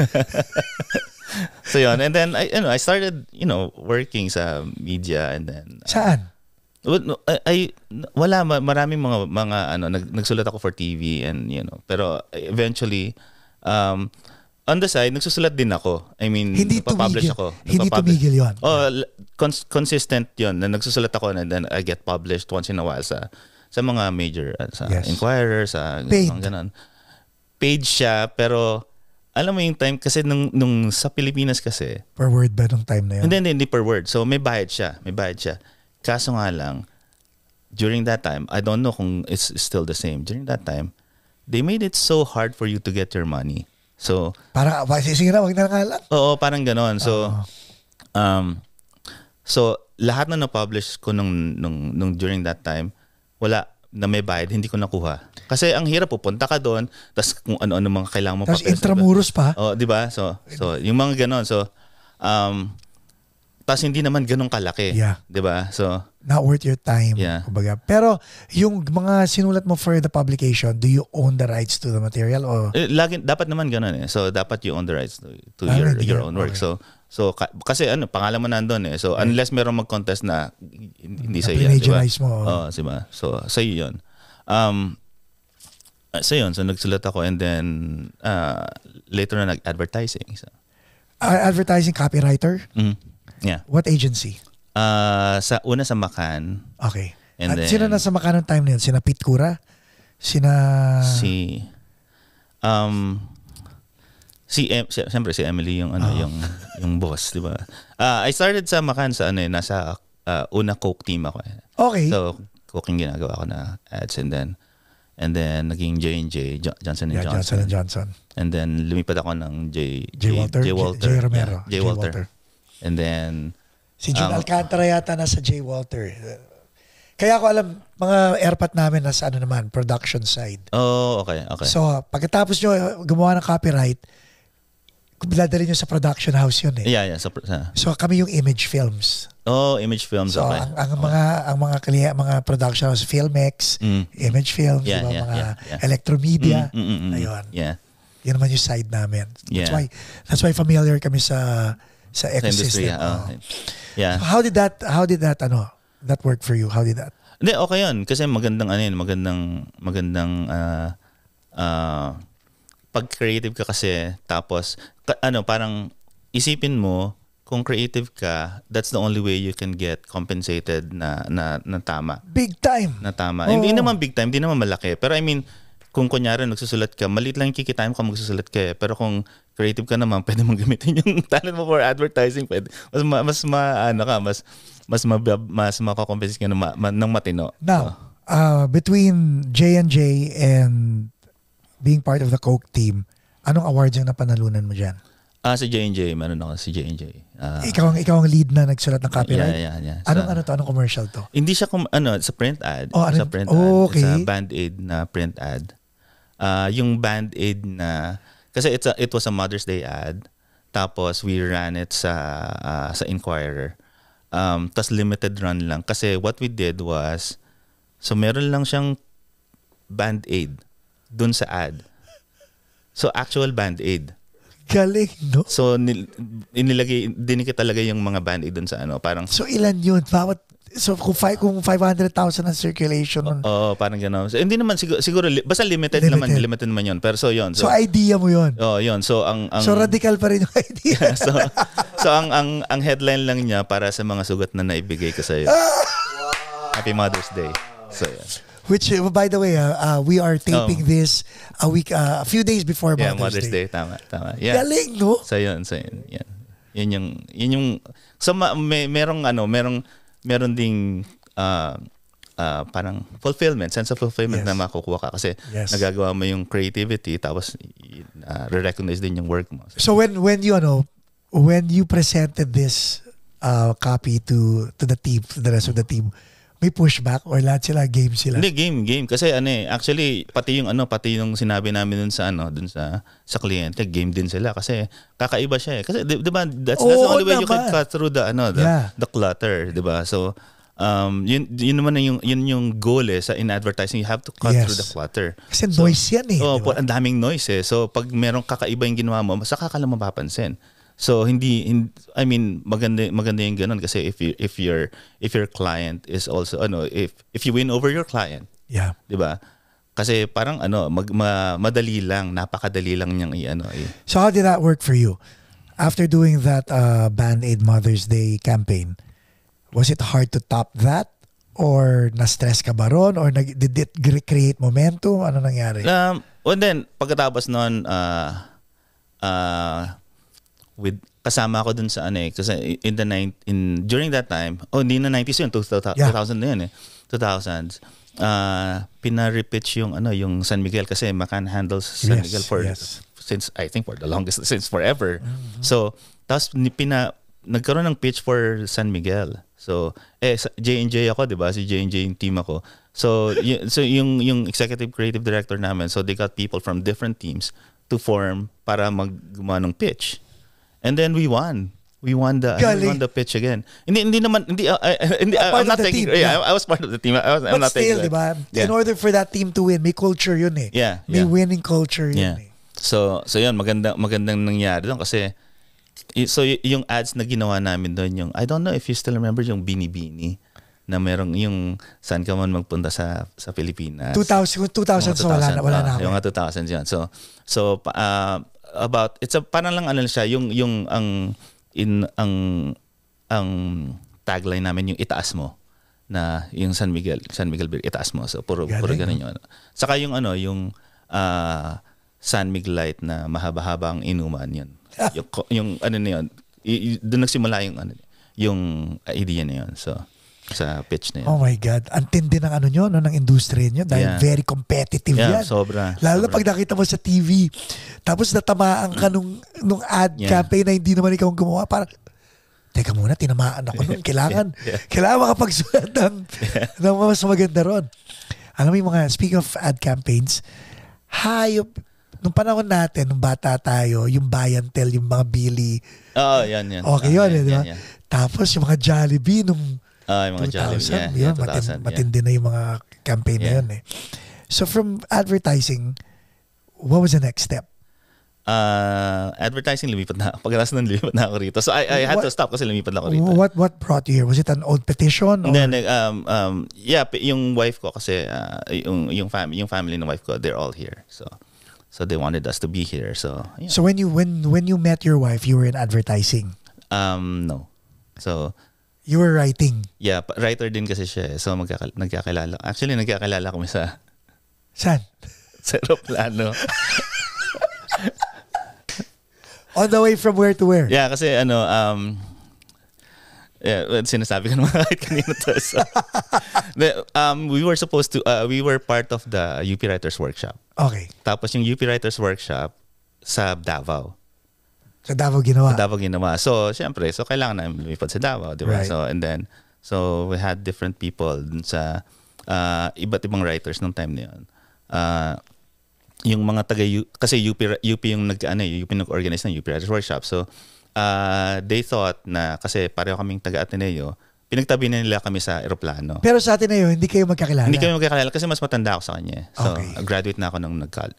So yun, and then I started, working sa media, and then Saan? Maraming mga nagsulat ako for TV, and pero eventually on the side nagsusulat din ako. I mean, hindi nagpa-publish tumigil. ako. Hindi tumigil 'yon. Consistent 'yon. Na nagsusulat ako, and then I get published once in a while sa mga major, sa Inquirer, sa mga ganun. Paid siya, pero alam mo yung time kasi nung sa Pilipinas kasi per word ba nung time na yun? Hindi per word. So may bayad siya. Kaso nga lang, during that time, I don't know kung it's still the same. During that time, they made it so hard for you to get your money. So parang sige na, wag na lang. Oo, parang ganoon. So so lahat na na-publish ko nung during that time, wala na may bayad, hindi ko nakuha. Kasi ang hirap, pupunta ka doon, tapos kung ano-ano mga kailangan mo pa. Tapos intramuros pa. Oh, di ba? So yung mga ganoon. So tapos hindi naman ganun kalaki. Yeah. Di ba? So not worth your time. Yeah. Kumbaga. Pero yung mga sinulat mo for the publication, do you own the rights to the material? Or? Dapat naman ganun eh. So dapat you own the rights to your own work. Okay. So kasi pangalan mo nandun eh. So unless merong mag-contest na hindi sa iyo, di ba? Mo. Diba? So sa iyo 'yon. So yun, so nagsulat ako, and then later na nag-advertising. So. Advertising copywriter? Mm-hmm. Yeah. What agency? Sa Macan. Okay. And At then, sino nasa Macau time na yun? Sina Pete Cura? Siyempre si Emily yung yung boss, di ba? I started sa Macan sa nasa una Coke team ako. Okay. So cooking ginagawa ko na ads, and then naging J&J, Johnson & Johnson. Johnson. And then lumipat ako ng J. Walter. J. Romero. Yeah, J. Walter. And then si Jun Alcantara yata nasa J. Walter. Kaya ko alam, mga airpat namin nasa naman, production side. Oh, okay. So, pagkatapos nyo gumawa ng copyright, dadali nyo sa production house yun eh. Yeah. So, kami yung Image Films. Oh, Image Films, so, okay. ang mga production house, Filmex, Image Films, mga Electromedia, ayun. Yeah. Yun naman yung side namin. Yeah. That's why familiar kami sa ecosystem. Yeah. So how did that work for you? How did that? Hindi, okay yun. Kasi magandang pag-creative ka kasi, tapos, parang isipin mo, kung creative ka, that's the only way you can get compensated na tama. Big time. Na tama. Hindi naman big time, hindi naman malaki. Pero I mean, kung kunyari nagsusulat ka, maliit lang kikitain mo kung magsusulat ka eh. Pero kung creative ka naman, pwede mong gamitin yung talent mo for advertising. Pwede. Mas makakompensate ka ng matino. Now, between J&J and being part of the Coke team, anong awards yung napanalunan mo dyan? Sa J&J, meron ako si J&J. Ikaw ang lead na nagsulat ng copyright? Yeah. Anong commercial to? Hindi siya sa print ad. Sa print ad. Okay. Sa Band-Aid na print ad. Yung Band-Aid na, kasi it was a Mother's Day ad. Tapos we ran it sa Inquirer. Tas limited run lang. Kasi what we did was, so meron lang siyang Band-Aid dun sa ad. So actual Band-Aid. Galing, no? So dinikit talaga yung mga Band-Aid dun sa parang. So ilan yun? So kung 500,000 ang circulation nun. Parang gano'n. So, hindi naman siguro basta limited naman yun. Pero so yun. So idea mo yun. Yun. So so radical pa rin yung idea. so ang headline lang niya para sa mga sugat na naibigay ko sa iyo. Happy Mother's Day. So yeah. Which, by the way, we are taping this a few days before Mother's Day. Tama. Yeah. Galing, no? So yun. Yan yung so meron ding parang sense of fulfillment na makukuha ka kasi nagagawa mo yung creativity tapos re-recognize din yung work mo. So when you presented this copy to the team, to the rest of the team, may pushback or lahat sila game sila? Hindi, game kasi actually pati yung sinabi namin dun sa kliyente, game din sila kasi kakaiba siya eh. Kasi 'di ba that's the only way you can cut through the clutter, 'di ba? So yun naman yung goal in advertising, you have to cut through the clutter. Kasi noise yan eh. Diba? Ang daming noise eh. So pag merong kakaiba yung ginawa mo, saka ka lang mapapansin. So I mean maganda yung ganun kasi if your client is also if you win over your client, 'di ba? Kasi parang madali lang, napakadali lang niyang So how did that work for you? After doing that Band-Aid Mother's Day campaign, was it hard to top that? Or na-stress ka ba ron? Or did it create momentum? Ano nangyari? Well then, pagkatapos nun, kasama ako dun sa kasi during that time, hindi na 90s yun, 2000 na yun 2000s. Pina-repitch yung San Miguel kasi Macan handles San Miguel since I think for the longest, since forever. Mm-hmm. So, tapos nagkaroon ng pitch for San Miguel. So, J&J ako, 'di ba? Si J&J yung team ako. So, yung executive creative director namin, so they got people from different teams to form para maggumawa ng pitch. And then we won. We won the pitch again. Hindi naman I'm not taking I was part of the team. I'm not still, di ba? In order for that team to win, may culture yun eh. Yeah. May winning culture yun eh. So yun, magandang nangyari doon kasi yung ads na ginawa namin doon, yung I don't know if you still remember yung Bini Bini na merong yung saan ka man magpunta sa Pilipinas. 2000 so wala na. Yung 2000s yun. So about it's a parang lang siya ang tagline namin yung itaas mo. na yung San Miguel itaas mo. So puro ganun yung ano. Saka yung ano, yung San Miguel Light na mahaba-habang inuman yun. yung ano na yun, doon nagsimula yung ano, yung idea na yun. So sa pitch na yun. Oh my God. Ang tindi ng ano nyo, no, ng industry nyo dahil very competitive yan. Sobra. Lalo na pag nakita mo sa TV, tapos natamaan ka nung ad campaign na hindi naman ikaw gumawa, parang teka muna, tinamaan ako nun. Kailangan makapagsulat ng mas maganda ron. Alam mo yung mga, speaking of ad campaigns, nung panahon natin, nung bata tayo, yung Bayantel, yung mga Billy. Oo, yan. Okay yun, di ba? Tapos yung mga Jollibee, nung yung mga 2000, matindi na yung mga campaign na yun eh. So from advertising, what was the next step? Advertising, lumipat na. Pagkatapos nun, lumipat na ako rito. So I had to stop kasi lumipat na ako rito. What brought you here? Was it an old petition? Or? Then, yung wife ko kasi, yung family ng wife ko, they're all here. So they wanted us to be here. So when you met your wife, you were in advertising? No. So you were writing? Yeah, writer din kasi siya. So nagkakilala. Actually, nagkakilala kami sa... Saan? Sa aeroplano. On the way from where to where? Yeah, kasi sinasabi ko naman kahit kanina to. So, we were part of the UP Writers Workshop. Okay. Tapos yung UP Writers Workshop sa Davao. Sa Davao ginawa? Sa Davao ginawa. So, syempre, kailangan namin lumipad sa Davao, di ba? Right. So we had different people dun sa iba't ibang writers nung time na yun. Yung mga kasi UP yung UP nag-organize ng UP Writers Workshop. So, they thought na kasi pareho kaming taga-Ateneo, pinagtabi na nila kami sa aeroplano. Pero sa Ateneo, hindi kayo magkakilala? Hindi kami magkakilala kasi mas matanda ako sa kanya. So, okay. Graduate na ako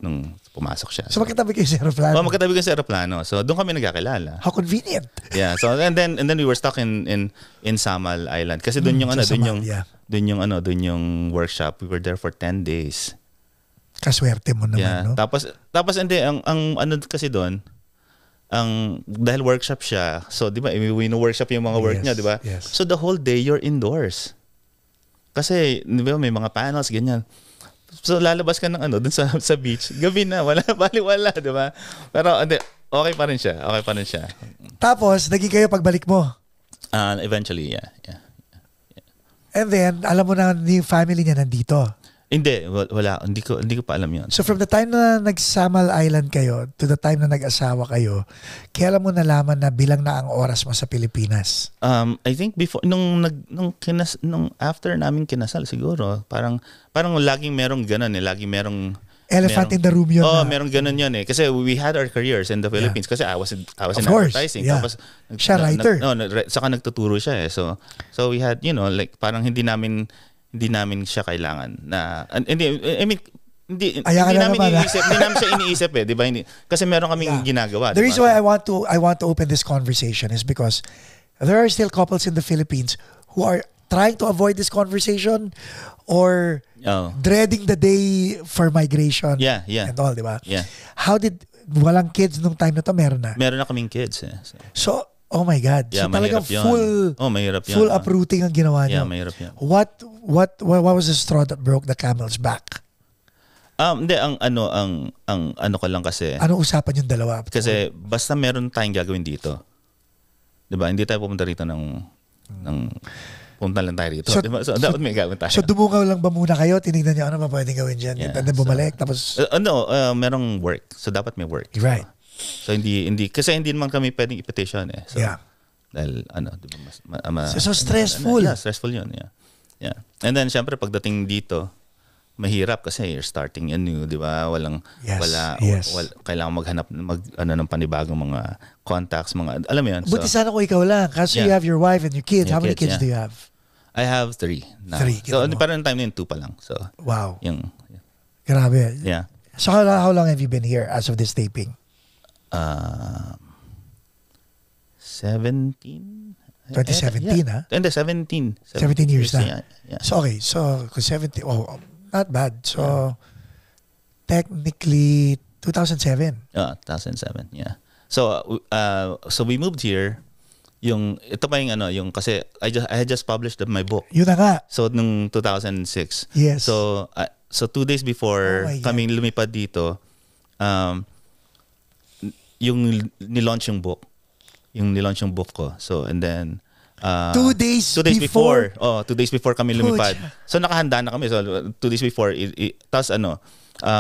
nung pumasok siya. So, magkatabi kayo sa aeroplano? Magkatabi kayo sa aeroplano. So, doon kami nagkakilala. How convenient. Yeah. So, and then we were stuck in Samal Island. Kasi doon doon yung workshop. We were there for 10 days. Kaswerte mo naman, no? Tapos hindi, ang ano kasi doon, dahil workshop siya, so di ba, workshop yung mga work niya, di ba? Yes. So the whole day you're indoors. Kasi, di ba, may mga panels, ganyan. So lalabas ka ng dun sa beach, gabi na, wala, di ba? Pero okay pa rin siya. Tapos, naging kayo pagbalik mo? Eventually, yeah. And then, alam mo na yung family niya nandito? Hindi, wala. Hindi ko pa alam yun. So from the time na nag-Samal Island kayo to the time na nag-asawa kayo, kailan mo nalaman na bilang na ang oras mo sa Pilipinas? I think before nung after namin kinasal siguro, parang laging merong ganun laging merong elephant in the room yun. Merong ganun yun Kasi we had our careers in the Philippines kasi I was in advertising. Yeah. Tapos siya writer. Saka nagtuturo siya So we had, like parang hindi namin siya kailangan na hindi namin siya iniisip di ba? Kasi meron kaming ginagawa. The reason why I want to open this conversation is because there are still couples in the Philippines who are trying to avoid this conversation or dreading the day for migration and all, di ba? Yeah. Walang kids nung time na to, meron na? Meron na kaming kids. So, oh my God. Yeah, so talagang mahirap yun. Full uprooting ang ginawa niyo. Yeah, mahirap yun. What was the straw that broke the camel's back? Hindi, ang ko lang kasi. Ano usapan yung dalawa? Kasi basta meron tayong gagawin dito. 'Di ba? Hindi tayo pumunta rito punta lang tayo rito. So, diba? So dapat may gagawin tayo. So dumungaw lang ba muna kayo? Tinignan niyo ano ba pwedeng gawin diyan? Yeah, and then bumalik tapos merong work. So dapat may work. Right. So hindi kasi hindi naman kami pwedeng i-petition So dahil di ba so stressful. Stressful 'yun, Yeah. And then syempre pagdating dito, mahirap kasi you're starting anew, di ba? Wala kailangan maghanap ng panibagong mga contacts, alam mo 'yun. Buti sana kung ikaw lang kasi you have your wife and your kids. How many kids do you have? I have 3 now. 3. So parang time na yun 2 pa lang. So wow. Grabe. Yeah. So how long have you been here as of this taping? 17. 2017, ha? Hindi, 17. 17 years na. Yeah. So, okay. So, 17, not bad. So, technically, 2007. 2007, yeah. So we moved here. ito pa yung ano, yung kasi I had just published my book. Yun na nga. So nung 2006. Yes. So 2 days before kami lumipad dito, yung nilaunch yung book. Yung nilaunch yung book ko. So and then 2 days before. 2 days before kami lumipad. So nakahanda na kami. So 2 days before tapos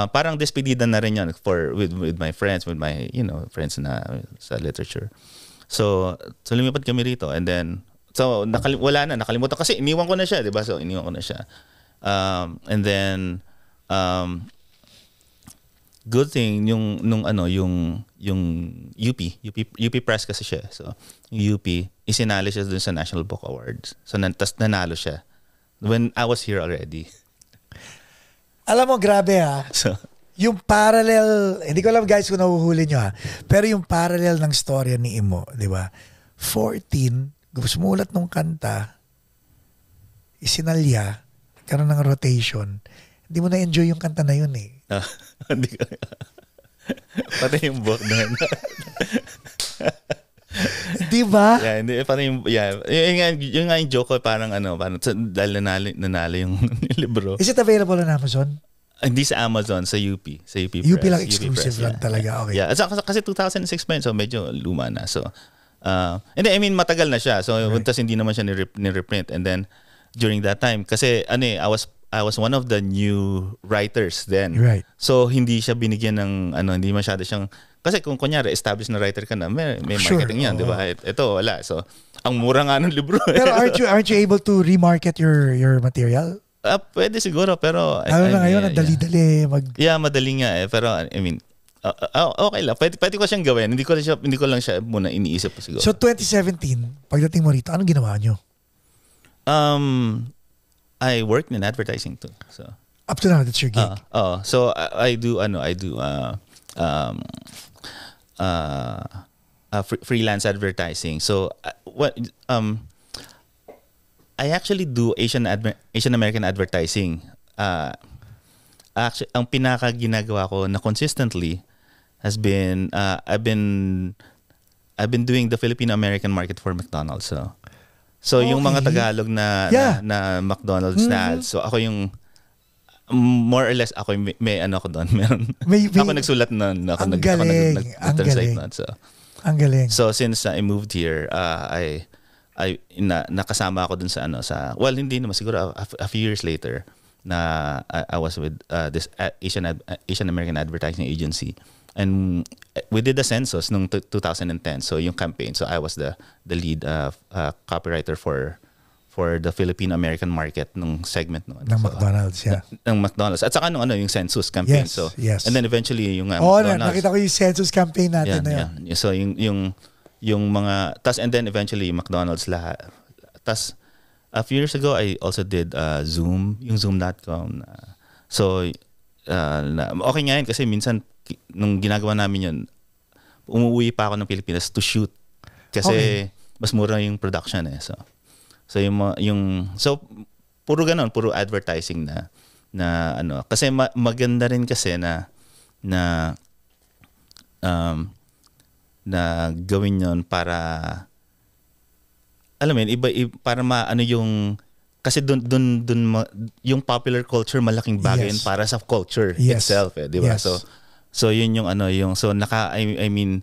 parang despedida na rin yan with my friends, with my friends na sa literature. So lumipad kami rito and then nakalimutan kasi iniwan ko na siya, 'di ba? So iniwan ko na siya. And then good thing yung UP Press kasi siya. So yung UP isinali siya dun sa National Book Awards. So tas nanalo siya when I was here already. Alam mo, grabe So, yung parallel, hindi ko alam guys kung nahuhuli nyo pero yung parallel ng storya ni Imo, di ba? 14, sumulat nung kanta, isinalya, karoon ng rotation, hindi mo na-enjoy yung kanta na yun Hindi ko. Pati yung book na yun. Di ba? Yeah, hindi parang yung nga yung joke ko parang dahil nanalo yung libro. Is it available on Amazon? Hindi sa Amazon, sa UP Press. UP lang exclusive lang talaga. Okay. Yeah, kasi 2006 pa yun, so medyo luma na. So and then, I mean matagal na siya. So tas hindi naman siya ni-reprint and then during that time kasi I was one of the new writers then. Right. So hindi siya binigyan ng hindi masyado siyang kasi kung kunyari established na writer ka na, may marketing yan, di ba? Ito wala. So ang mura nga ng libro. Pero aren't you able to remarket your material? Pwede siguro pero na ngayon dali-dali madali nga pero I mean okay lang. Pwede ko siyang gawin. Hindi ko lang siya muna iniisip pa siguro. So 2017, pagdating mo rito, anong ginawa nyo? I worked in advertising too. So up to now, that's your gig. So I do freelance advertising. So I actually do Asian American advertising. Actually, ang pinaka ginagawa ko na consistently has been I've been doing the Filipino American market for McDonald's. So yung mga Tagalog na McDonald's na ads. So ako yung more or less ako may ako doon. Meron. Ako nagsulat nun. Ako nag-translate nun. So ang galing. So since I moved here, nakasama ako dun sa hindi naman siguro a few years later na I was with this Asian American advertising agency. And we did the census noong 2010. So yung campaign. So I was the lead copywriter for the Filipino American market nung segment noon. Ng McDonald's, ng McDonald's. At saka yung census campaign. Yes. And then eventually yung McDonald's. Nakita ko yung census campaign natin na yun. So yung mga and then eventually McDonald's lahat. Tas a few years ago I also did Zoom, yung zoom.com. So okay nga yun kasi minsan nung ginagawa namin yun, umuwi pa ako ng Pilipinas to shoot kasi mas mura yung production So puro ganon, puro advertising na kasi maganda rin kasi na gawin yon para alam mo yun, para yung kasi dun yung popular culture malaking bagay para sa culture itself di ba? So yun yung I mean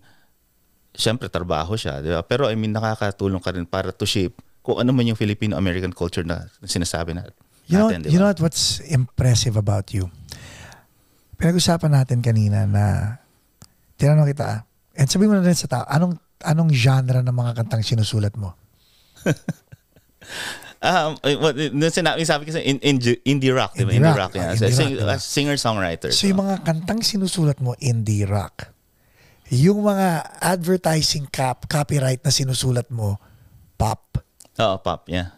syempre trabaho siya, di ba? Pero I mean nakakatulong ka rin para to shape kung ano man yung Filipino American culture na sinasabi natin, diba? You know what's impressive about you? Pinag-usapan natin kanina na tinanong kita, and sabi mo na rin sa tao, anong genre ng mga kantang sinusulat mo? sabi ko sa indie rock, diba? Indie rock. Singer-songwriter. So yung mga kantang sinusulat mo, indie rock. Yung mga advertising copyright na sinusulat mo, pop. Pop. Yeah.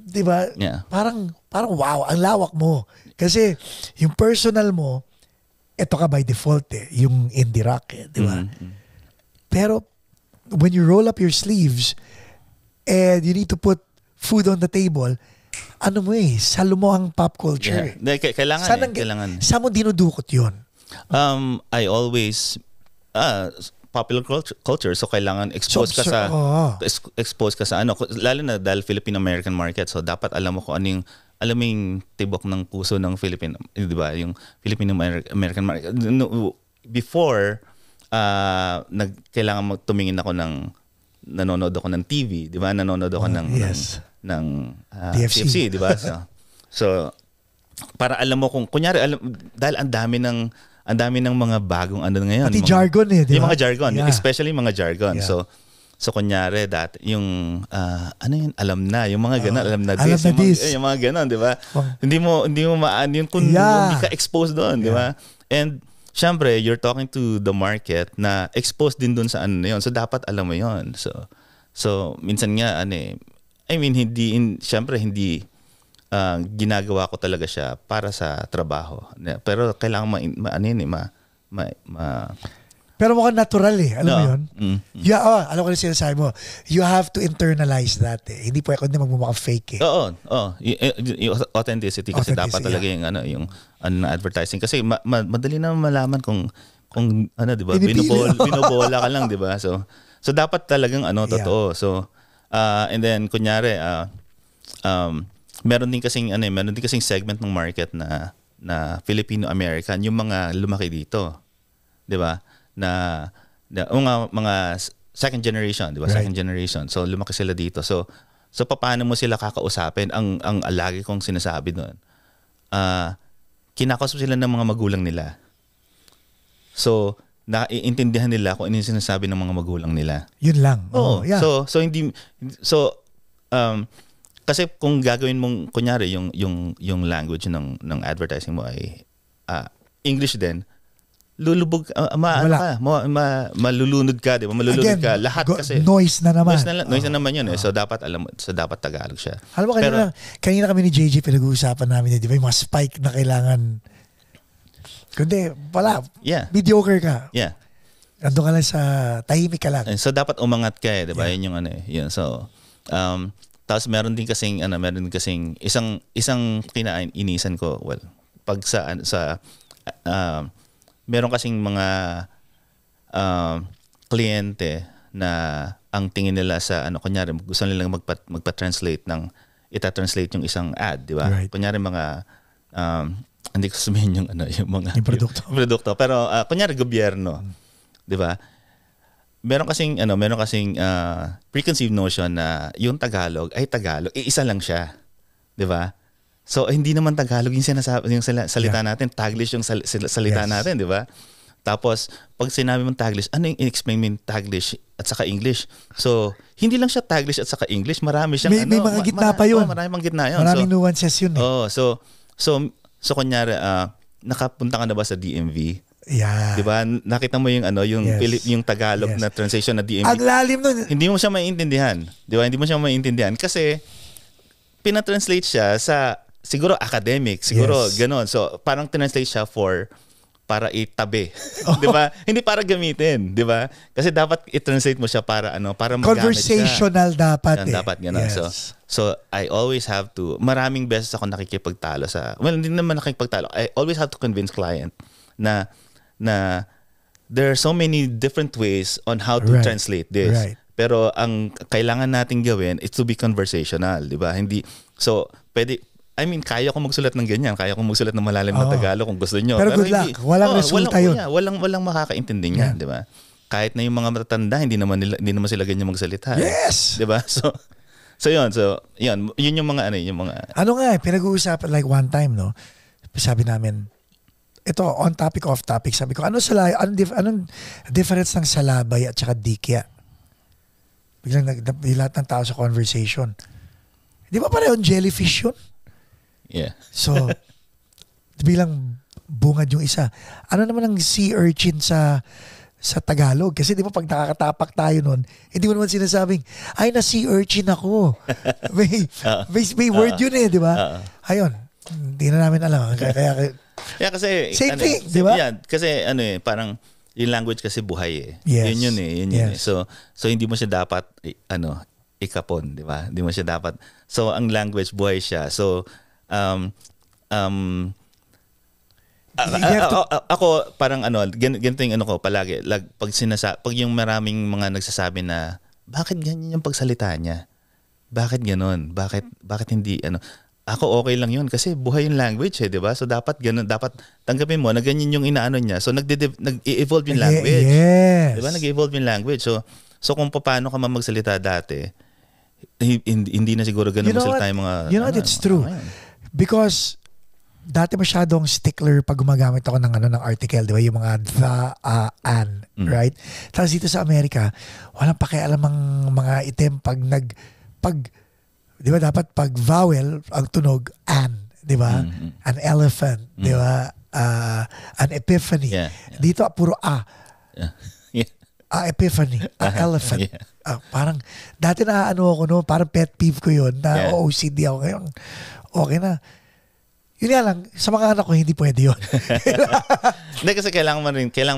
Diba? Yeah. Parang wow, ang lawak mo. Kasi yung personal mo, eto ka by default yung indie rock diba? Mm-hmm. Pero when you roll up your sleeves and you need to put food on the table, salo mo ang pop culture. Yeah. Kailangan. Saan mo dinudukot yun? I always popular culture, so kailangan expose ka sa ano, lalo na dahil Filipino-American market, so dapat alam mo kung ano yung tibok ng puso ng Filipino, di ba? Yung Filipino-American market. Before kailangan tumingin ako nanonood ako ng TV, di ba? Nanonood ako ng TFC, di ba? So para alam mo kung kunyari dahil ang dami ng mga bagong ano ngayon. Pati jargon di ba? Yung mga jargon, especially mga jargon. Yeah. So kunyari yung ano yun, alam na, yung mga ganun, alam na this, yung mga ganun, di ba? Hindi mo maan yung kung hindi ka exposed doon, di ba? And syempre, you're talking to the market na exposed din doon sa ano yun. So dapat alam mo yun. So minsan nga syempre hindi ginagawa ko talaga siya para sa trabaho. Pero kailangan Pero mukhang natural Alam mo yun? Alam ko na sinasabi mo. You have to internalize that Hindi pwede magmumukhang fake Oo. Yung authenticity kasi dapat talaga yung advertising. Kasi madali na malaman kung ano, di ba? Binobola ka lang, di ba? So dapat talagang totoo. So, and then, kunyari, meron din kasing segment ng market na Filipino-American, yung mga lumaki dito. 'Di ba? Na mga second generation, 'di ba? Right. Second generation. So lumaki sila dito. So paano mo sila kakausapin? Ang lagi kong sinasabi doon. Kinakausap sila ng mga magulang nila. So naiintindihan nila kung ano yung sinasabi ng mga magulang nila. Yun lang. Yeah. Kasi kung gagawin mong kunyari yung language ng advertising mo ay English din, lulubog malulunod ka, di ba? Malulunod ka lahat kasi noise na naman. Noise na naman yun So dapat dapat Tagalog siya. Alam mo kanina kami ni JJ pinag-uusapan namin di ba yung mga spike na kailangan kundi wala. Yeah. Mediocre ka. Yeah. Ando ka lang sa tahimik ka lang. So dapat umangat ka di ba? Yun yung yun. So tapos meron din kasing isang kinainisan ko pag meron kasing mga kliyente na ang tingin nila sa kunyari gusto nilang magpa-translate ita-translate yung isang ad, di ba? Right. Kunyari mga hindi ko sabihin yung mga produkto. Pero kunyari gobyerno, di ba? Meron kasing preconceived notion na yung Tagalog ay Tagalog, isa lang siya. 'Di ba? So hindi naman Tagalog yung salita natin, Taglish yung salita natin, 'di ba? Tapos pag sinabi mong Taglish, ano yung i-explain mo yung Taglish at saka English? So hindi lang siya Taglish at saka English, marami siyang may mga gitna pa yun. Maraming gitna yun. Maraming nuances yun So kunyari nakapunta ka na ba sa DMV? Yeah. 'Di ba? Nakita mo yung yung Tagalog na translation na DMV. Ang lalim nun. Hindi mo siya maintindihan. 'Di ba? Hindi mo siya maintindihan kasi pinatranslate siya sa siguro academic, siguro gano'n. So parang translate siya para itabi. 'Di ba? Hindi para gamitin, 'di ba? Kasi dapat i-translate mo siya para para magamit conversational siya. dapat Dapat gano'n. Yes. So I always have to, maraming beses ako nakikipagtalo hindi naman nakikipagtalo. I always have to convince client na there are so many different ways on how to translate this. Right. Pero ang kailangan natin gawin is to be conversational, 'di ba? Hindi kaya ko magsulat ng ganyan, kaya ko magsulat ng malalim na Tagalog kung gusto niyo. Pero good luck, walang resulta yun. Walang makakaintindi niyan, 'di ba? Kahit na yung mga matatanda, hindi naman sila ganyan magsalita. Yes. 'Di ba? So yun yung mga pinag-uusapan like one time sabi namin ito, on topic, off topic, sabi ko, anong difference ng salabay at saka dikya? Biglang lahat ng tao sa conversation. Di ba parehong jellyfish yun? Yeah. So, bilang bungad yung isa. Ano naman ang sea urchin sa Tagalog? Kasi di ba pag nakakatapak tayo nun, hindi mo naman sinasabing, ay na sea urchin ako. may word yun di ba? Ayun, hindi na namin alam. Kaya kasi same thing, di ba? Yeah, kasi parang yung language kasi buhay Yes. Yun So hindi mo siya dapat ikapon, di ba? Hindi mo siya dapat. So ang language buhay siya. So Ako parang ganito yung ano ko palagi, pag yung maraming mga nagsasabi na bakit ganyan yung pagsalita niya? Bakit ganoon? Bakit hindi ako okay lang yun kasi buhay yung language 'di ba? So dapat ganun, dapat tanggapin mo na ganyan yung inaano niya. So nag-evolve yung language. Yes. 'Di ba? Nag-evolve yung language. So kung paano ka magsalita dati, hindi na siguro ganun magsalita yung mga it's true. Because dati masyadong stickler pag gumagamit ako ng article, 'di ba? Yung mga the, an, right? Tapos dito sa Amerika, walang pakialam ang mga item pag 'di ba dapat pag vowel ang tunog an, 'di ba? An elephant, 'di ba? An epiphany. Yeah. Dito puro a. Yeah. Epiphany, elephant. Yeah. Parang dati ako parang pet peeve ko 'yon na OCD ako ngayon. Okay na. Yun nga lang, sa mga anak ko hindi pwede yun. Hindi kasi kailangan mo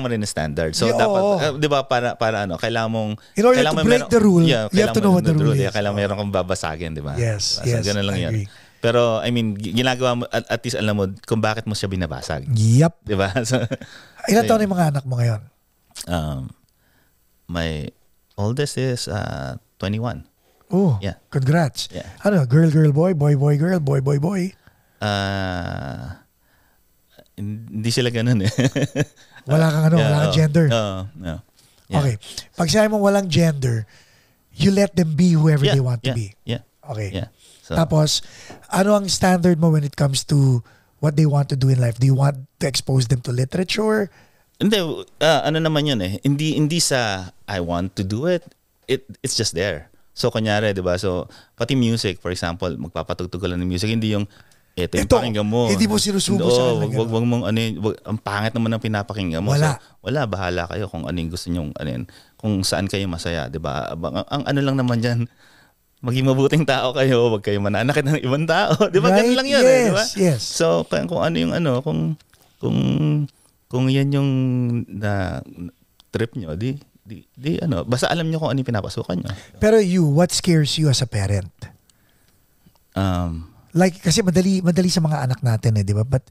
rin ng standard. So dapat 'di ba para kailangan mong in order to break the rule, you have to know what the rule is. Kailangan meron kang babasagin, 'di ba? Yes, so, ganun lang I 'yun. agree. Pero I mean, ginagawa mo at least alam mo kung bakit mo siya binabasag. Yep. 'Di ba? So, ilan taon yung mga anak mo ngayon? My oldest is 21. Oh, yeah. Congrats. Yeah. Girl, boy, boy, girl, boy, boy. Hindi sila ganun eh. Wala kang wala kang gender. Yeah. Okay. Pag sabi mo walang gender, you let them be whoever they want to be. Yeah. Okay. Yeah. So, tapos, ano ang standard mo when it comes to what they want to do in life? Do you want to expose them to literature? Hindi, naman yun eh. Hindi sa I want to do it. It's just there. So, kunyari, di ba? So, pati music, for example, magpapatugtog ka lang ng music, hindi yung ito yung pakinggan mo. Hindi mo sinusubo sa kanila. Wag mong ang pangit naman ng pinapakinggan mo. Wala. So, wala, bahala kayo kung ano yung gusto nyong, kung saan kayo masaya, di ba? Ang ano lang naman dyan, maging mabuting tao kayo, wag kayo mananakit ng ibang tao. Di ba? Right? Ganun lang yun, yes, di ba? Yes. So, kung ano yung kung yan yung na trip nyo, basta alam nyo kung ano yung pinapasukan nyo. Pero what scares you as a parent? Like, kasi madali sa mga anak natin di ba? But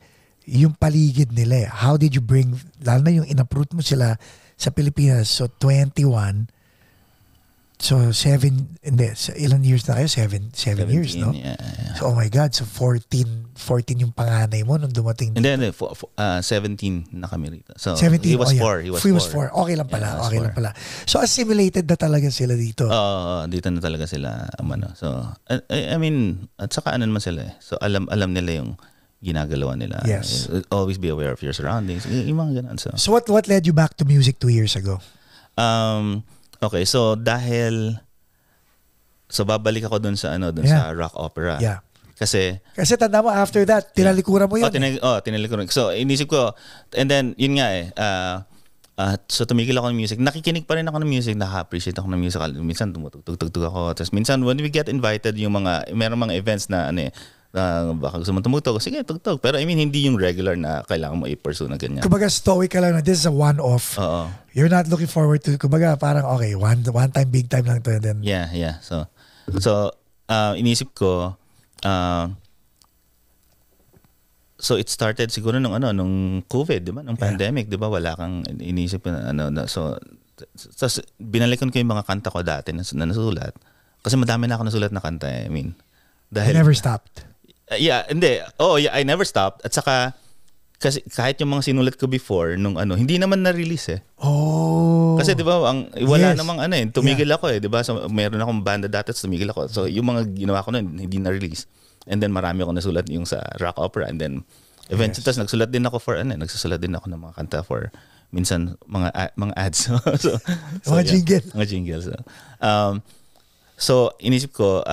yung paligid nila how did you bring, lalo na yung in-uproot mo sila sa Pilipinas, so 21, so ilan years na kayo? 7 years, no? Yeah. So, oh my God, so 14 yung panganay mo nung dumating. Hindi, 17 na kami rito. So, 17, he was 4. He was 4. Okay lang pala, okay lang pala. So, assimilated na talaga sila dito. Dito na talaga sila. So, I mean, at saka naman sila eh. So, alam nila yung ginagalawan nila. Yes. Always be aware of your surroundings. Yung mga ganun. So what led you back to music 2 years ago? Okay, so babalik ako dun sa sa rock opera. Yeah. Kasi tanda mo after that, tinalikuran mo yun. Tinalikuran. So inisip ko, and then yun nga so tumigil ako ng music. Nakikinig pa rin ako ng music, naka-appreciate ako ng music. Minsan tumutugtog ako. Tapos minsan when we get invited yung merong mga events na baka gusto mo tumutog, sige, tugtog. Pero I mean, hindi yung regular na kailangan mo i-pursue na ganyan. Kumbaga, stoic ka lang na this is a one-off. You're not looking forward to, kumbaga, parang okay, one time, big time lang to. And then, yeah. So inisip ko, so it started siguro nung COVID, di ba? Nung pandemic, di ba? Wala kang inisip na so binalikan ko yung mga kanta ko dati na nasulat. Kasi madami na ako nasulat na kanta. I mean, dahil I never stopped. Hindi. I never stopped. At saka, kasi kahit yung mga sinulat ko before, hindi naman na-release eh. Oh. Kasi di ba, wala namang tumigil ako eh. Di ba? So, meron akong banda dati, tumigil ako. So, yung mga ginawa ko nun, hindi na-release. And then, marami akong nasulat yung sa rock opera. And then, eventually, nagsulat din ako nagsusulat din ako ng mga kanta for, minsan, mga ads. so, mga jingle. Mga jingle. So, inisip ko,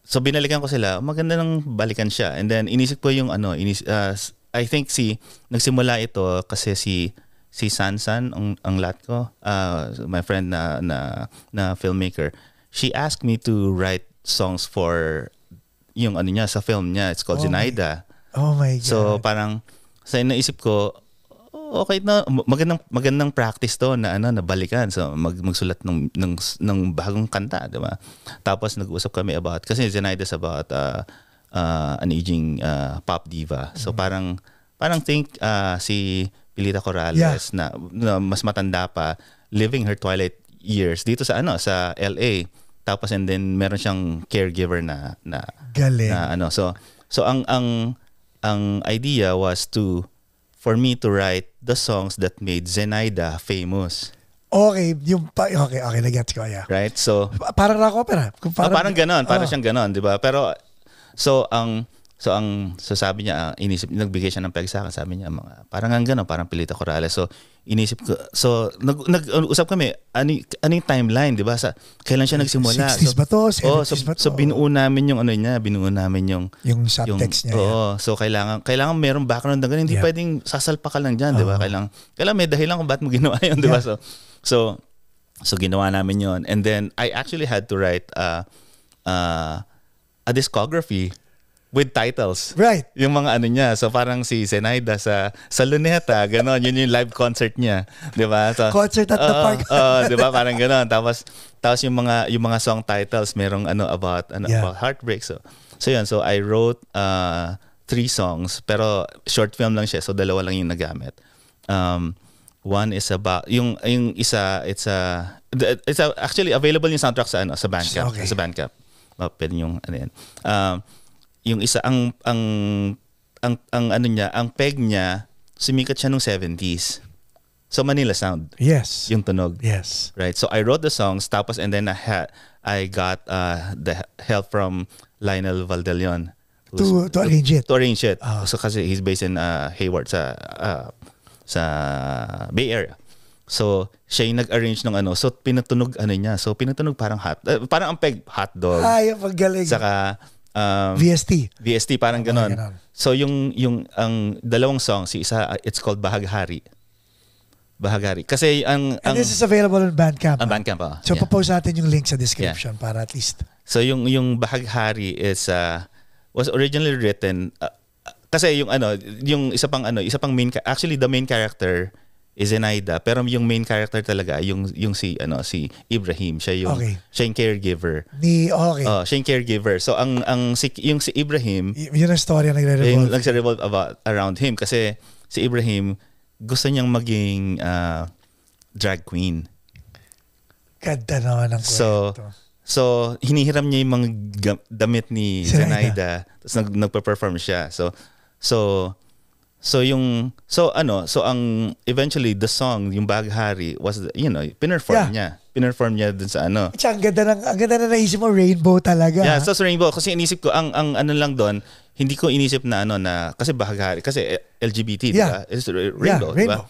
so binalikan ko sila, maganda nang balikan siya. And then inisip ko yung I think nagsimula ito kasi si Sansan ang lat ko, my friend na filmmaker. She asked me to write songs for yung niya sa film niya. It's called Zenaida. Oh my God. So parang sa naisip ko, okay na, magandang practice to na balikan. So magsulat ng bagong kanta, di ba? Tapos nag-usap kami about, kasi Zenaida is about an aging pop diva. So parang parang think si Pilita Corrales na mas matanda pa, living her twilight years dito sa sa LA. Tapos and then meron siyang caregiver na galing. Na so ang idea was for me to write the songs that made Zenaida famous. Okay, okay, nag-gets ko, yeah. Right? So parang rock opera. Parang ganon, parang siyang ganon, 'di ba? Pero so sabi niya, nagbigay siya ng peg sa akin, sabi niya parang ang gano'n, parang Pilita Corrales. So inisip ko, so nag-usap kami, ano yung timeline, di ba? Kailan siya nagsimula? 60s ba to? 70s ba to? So binuo namin yung yung subtext niya. Oo, so kailangan merong background na gano'n, hindi pwedeng sasalpa ka lang dyan, di ba? Kailangan may dahilan kung ba't mo ginawa yun, di ba? So ginawa namin yun. And then I actually had to write a discography with titles. Right. Yung mga niya. So parang si Zenaida sa Luneta, gano'n. Yun yung live concert niya. Di ba? So, concert at the park. Di ba? Parang gano'n. Tapos yung mga song titles, merong about heartbreak. So yun. So I wrote 3 songs, pero short film lang siya. So 2 lang yung nagamit. One is about, yung isa, it's actually available yung soundtrack sa Bandcamp. Okay. Sa Bandcamp. Pwede yung yan. Yung isa ang peg niya, sumikat siya nung 70s. So Manila Sound. Yes. Yung tunog. Yes. Right. So I wrote the songs, tapos and then I got the help from Lionel Valdelion to arrange it. To arrange it. So kasi he's based in Hayward sa Bay Area. So siya yung nag-arrange ng so pinatunog niya. So pinatunog parang parang ang peg hotdog. Ay, magaling. Saka VST parang ganon. So yung ang dalawang songs, isa it's called Bahaghari. Kasi and this is available on Bandcamp. On Bandcamp. So post natin yung link sa description para at least. So yung Bahaghari was originally written kasi yung isa pang actually the main character is Zenaida, pero yung main character talaga yung si Ibrahim, siya yung caregiver. Siya yung caregiver. So yung si Ibrahim, yun ang story na nagre-revolve around him kasi si Ibrahim gusto niyang maging drag queen. Ganda naman ang kwento. So hinihiram niya yung mga damit ni Zenaida, tapos nagpe-perform siya. So ang eventually the song, yung Bahaghari was pinerform niya dun sa Ang ganda na naisip mo, rainbow talaga. Yeah, so rainbow kasi inisip ko ang lang doon, hindi ko inisip na kasi Bahaghari kasi LGBT, di ba? It's rainbow, di ba?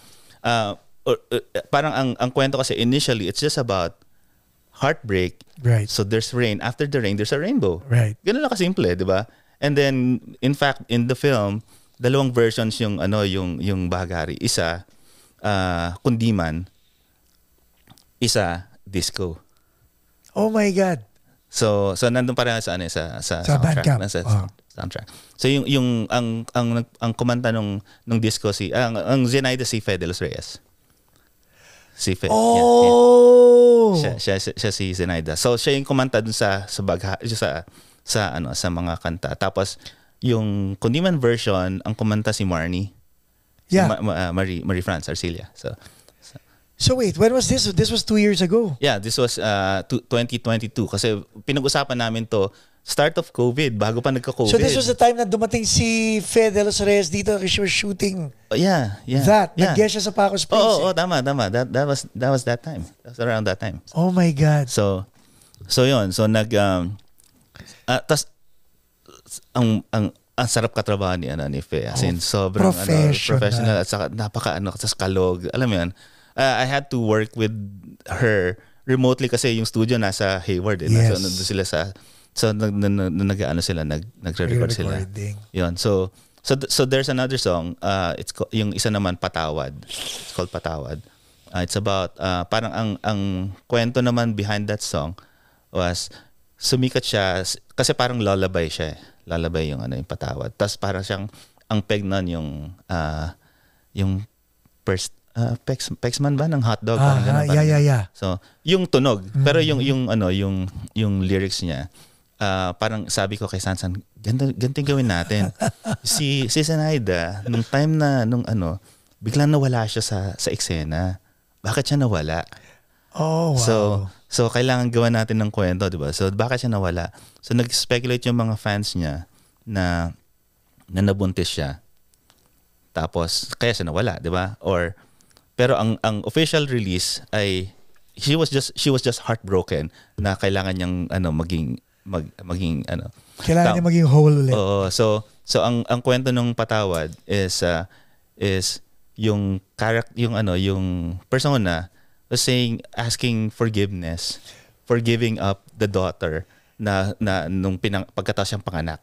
Parang ang kwento kasi initially it's just about heartbreak. Right. So there's rain, after the rain there's a rainbow. Right. Ganun lang kasimple, di ba? And then in fact in the film, 2 versions yung Bahaghari. Isa kundiman, isa disco. Oh my God. So nandun para sa soundtrack, soundtrack. So yung ang kumanta nung disco ang Zenaida si Fede Los Reyes. Siya si Zenaida. So siya yung kumanta dun sa mga kanta. Tapos yung kundiman version, ang kumanta si Marnie. Yeah. Marie France Arcilia. So wait, when was this? This was 2 years ago. Yeah, this was 2022 kasi pinag-usapan namin to start of COVID, bago pa nagka-COVID. So this was the time na dumating si Fede Los Reyes dito kasi she was shooting. Yeah. Nag-guest siya sa Paco's Place. Oo, tama. That was that time. That was around that time. Oh my God. So yun. So tas ang sarap katrabaho ni Fe. As in, sobrang professional at saka sa kalog. Alam mo yun, I had to work with her remotely kasi yung studio nasa Hayward. Yes. So nandun sila nagre-record sila. Yun. So there's another song. It's yung isa naman Patawad. It's called Patawad. It's about parang ang kwento naman behind that song was sumikat siya kasi parang lullaby siya. Lullaby yung yung Patawad. Tapos parang siyang ang peg nun yung first Pexman ba ng hotdog? Yeah. So yung tunog, pero yung lyrics niya parang sabi ko kay Sansan, ganito gawin natin. si Zenaida, nung time na, biglang nawala siya sa eksena. Bakit siya nawala? Oh, wow. So kailangan gawa natin ng kwento, di ba? So, bakit siya nawala? So, nag-speculate yung mga fans niya na nabuntis siya. Tapos, kaya siya nawala, di ba? Pero ang official release ay she was just heartbroken na kailangan niyang maging kailangan niya maging whole ulit. Oo. So ang kwento ng Patawad is yung persona was asking forgiveness for giving up the daughter na nung pagkatapos siyang panganak.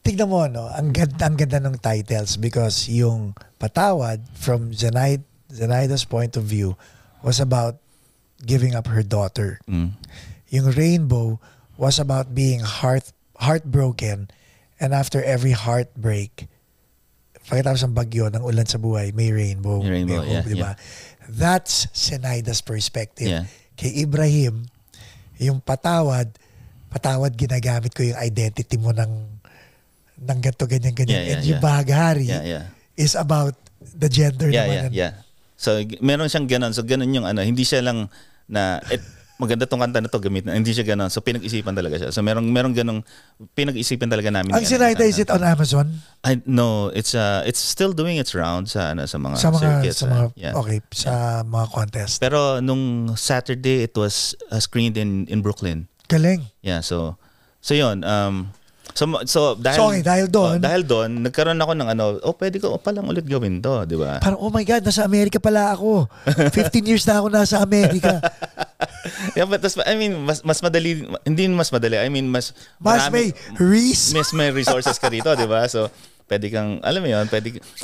Tignan mo, ang ganda ng titles because yung Patawad from Zenaida's point of view was about giving up her daughter. Yung Rainbow was about being heartbroken, and after every heartbreak, pagkatapos ng bagyo, ng ulan sa buhay, may rainbow. May hope, diba? That's Zenaida's perspective. Yeah. Kay Ibrahim, yung patawad ginagamit ko yung identity mo ng ganito, ganyan. And yung Bahaghari is about the gender naman. So, meron siyang ganon. So, ganon yung hindi siya lang na, maganda tong kanta na to gamitin. Hindi siya ganon. So, pinag-isipan talaga siya. So, meron ganong, pinag-isipan talaga namin. Ang Zenaida, is it on Amazon? No, it's still doing its rounds sa mga circuits. Sa mga contest. Pero, nung Saturday, it was screened in Brooklyn. Galing. Yeah, so yun. So dahil doon, nagkaroon ako ng pwede ko palang ulit gawin to, di ba? Parang, oh my God, nasa Amerika pala ako. 15 years na ako nasa Amerika. Yeah, but mas madali, hindi mas madali. Mas may resources ka rito, di ba? So, pwede kang, alam mo yun,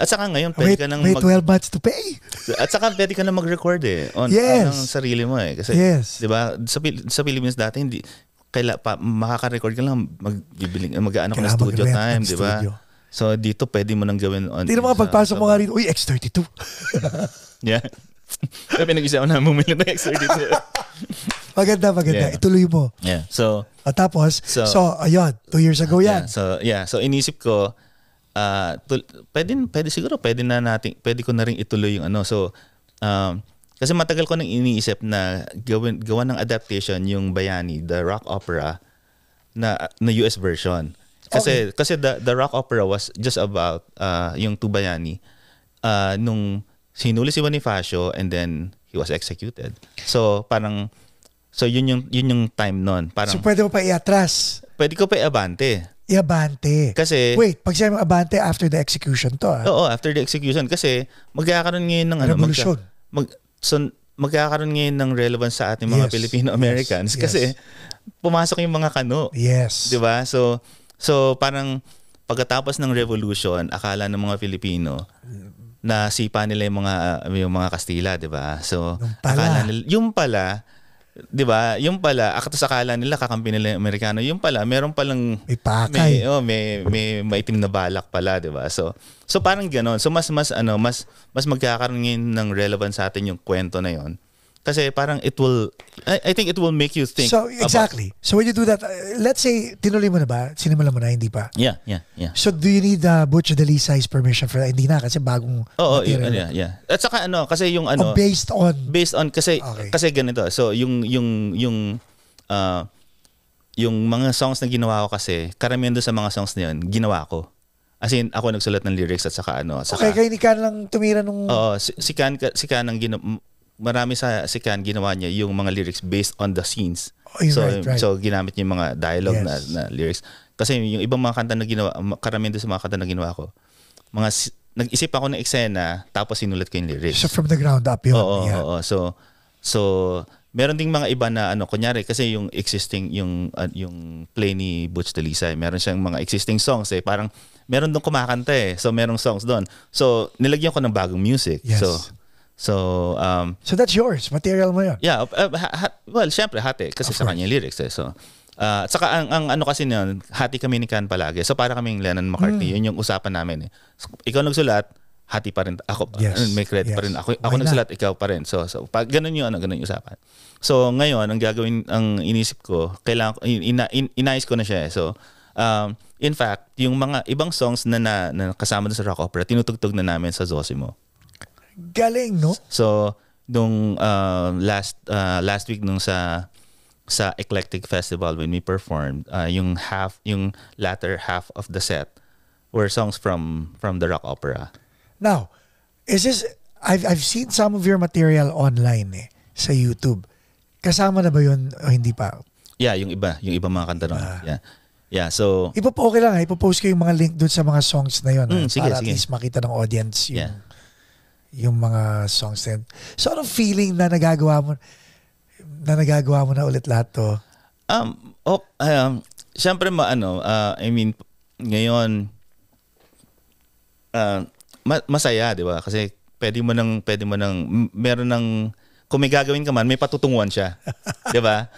at saka ngayon, pwede ka nang 12 months to pay. At saka pwede ka na mag-record on sarili mo eh. Kasi, di ba, sa Philippines dati, hindi, makaka-record ka lang, mag-ano ka na studio time, di ba? So, dito pwede mo nang gawin on. Hindi naman pagpasok mo nga rito, uy, X32. Yeah. Kaya pinag-isa ko na bumili ng X32. Maganda. Yeah. Ituloy mo. Yeah. So, tapos, ayun, 2 years ago yan. So inisip ko, pwede ko na rin ituloy yung So, kasi matagal ko nang iniisip na gawa ng adaptation yung Bayani, the rock opera na US version. Kasi the rock opera was just about yung Tubayani nung sinuli si Bonifacio and then he was executed. So yun yung time nun. Parang, so pwede mo pa iatras? Pwede ko pa iabante. Kasi wait, pag sabi mo abante after the execution to Oo, after the execution kasi magkakaroon ngayon ng revolution. Magkakaroon ngayon ng relevance sa ating mga Filipino-Americans kasi pumasok yung mga Kano. Yes. 'Di ba? So parang pagkatapos ng revolution, akala ng mga Pilipino na sipa nila yung mga Kastila, 'di ba? So akala nila yung pala 'di ba? Yung pala, akala nila kakampi nila yung Amerikano. Yung pala, meron palang may pakay. May maitim na balak pala, 'di ba? So parang ganoon. So mas magkakaroon ngayon ng relevance sa atin yung kwento na 'yon. Kasi parang I think it will make you think. So exactly. So when you do that, let's say tinuloy mo na ba? Sinimulan mo na, hindi pa? Yeah. So do you need Butch Dalisay's permission for that? Hindi na kasi bagong material. Yeah. At saka kasi yung based on kasi ganito. So yung mga songs na ginawa ko kasi, karamihan doon sa mga songs na yun, ginawa ko. As in, ako nagsulat ng lyrics at saka kayo ni Kan lang tumira nung... Oo, si Kan ang marami sa si Kan ginawa niya yung mga lyrics based on the scenes. Right. So ginamit niya yung mga dialogue na lyrics. Kasi yung ibang mga kanta na ginawa, karamihan doon sa mga kanta na ginawa ko, nag-isip ako ng eksena tapos sinulat ko yung lyrics. So from the ground up yun. Oo. So meron ding mga iba na kunyari kasi yung existing yung play ni Butch Dalisay, meron siyang mga existing songs parang meron doon kumakanta So merong songs doon. So nilagyan ko ng bagong music. Yes. So that's yours, material mo yun. Yeah, well, syempre hati kasi sa kanya lyrics So at saka ang kasi niyan, hati kami ni Kan palagi. So para kaming Lennon McCartney, yun yung usapan namin So ikaw nagsulat, hati pa rin ako. May credit pa rin ako nagsulat, ikaw pa rin. So pag ganun yung usapan. So ngayon ang inisip ko, kailangan inayos ko na siya So In fact, yung mga ibang songs na kasama doon sa rock opera, tinutugtog na namin sa Zosimo. Galing, no? So, nung last week nung sa Eclectic Festival when we performed, yung latter half of the set were songs from the rock opera. Now, is this I've seen some of your material online sa YouTube. Kasama na ba 'yun o hindi pa? Yeah, yung iba mga kanta doon. Yeah, so okay lang, ipo-post ko yung mga link doon sa mga songs na 'yon sige, para at least makita ng audience yung mga songs na yun. So anong feeling na nagagawa mo na ulit lahat to? Siyempre I mean, ngayon masaya, 'di ba? Kasi pwede mo nang meron ng kung may gagawin ka man, may patutunguhan siya. 'Di ba?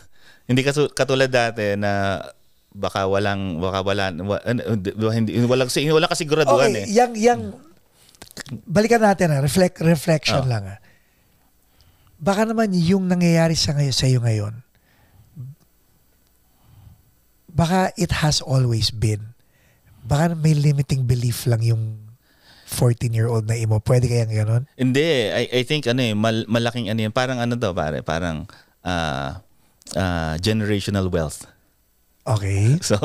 Hindi katulad dati na walang kasiguraduhan okay, yang balikan natin reflection lang. Baka naman yung nangyayari sa iyo ngayon, baka it has always been. Baka may limiting belief lang yung 14-year-old na imo. Pwede kayang gano'n? Hindi. I think malaking yan. Parang pare? Parang generational wealth. Okay. So,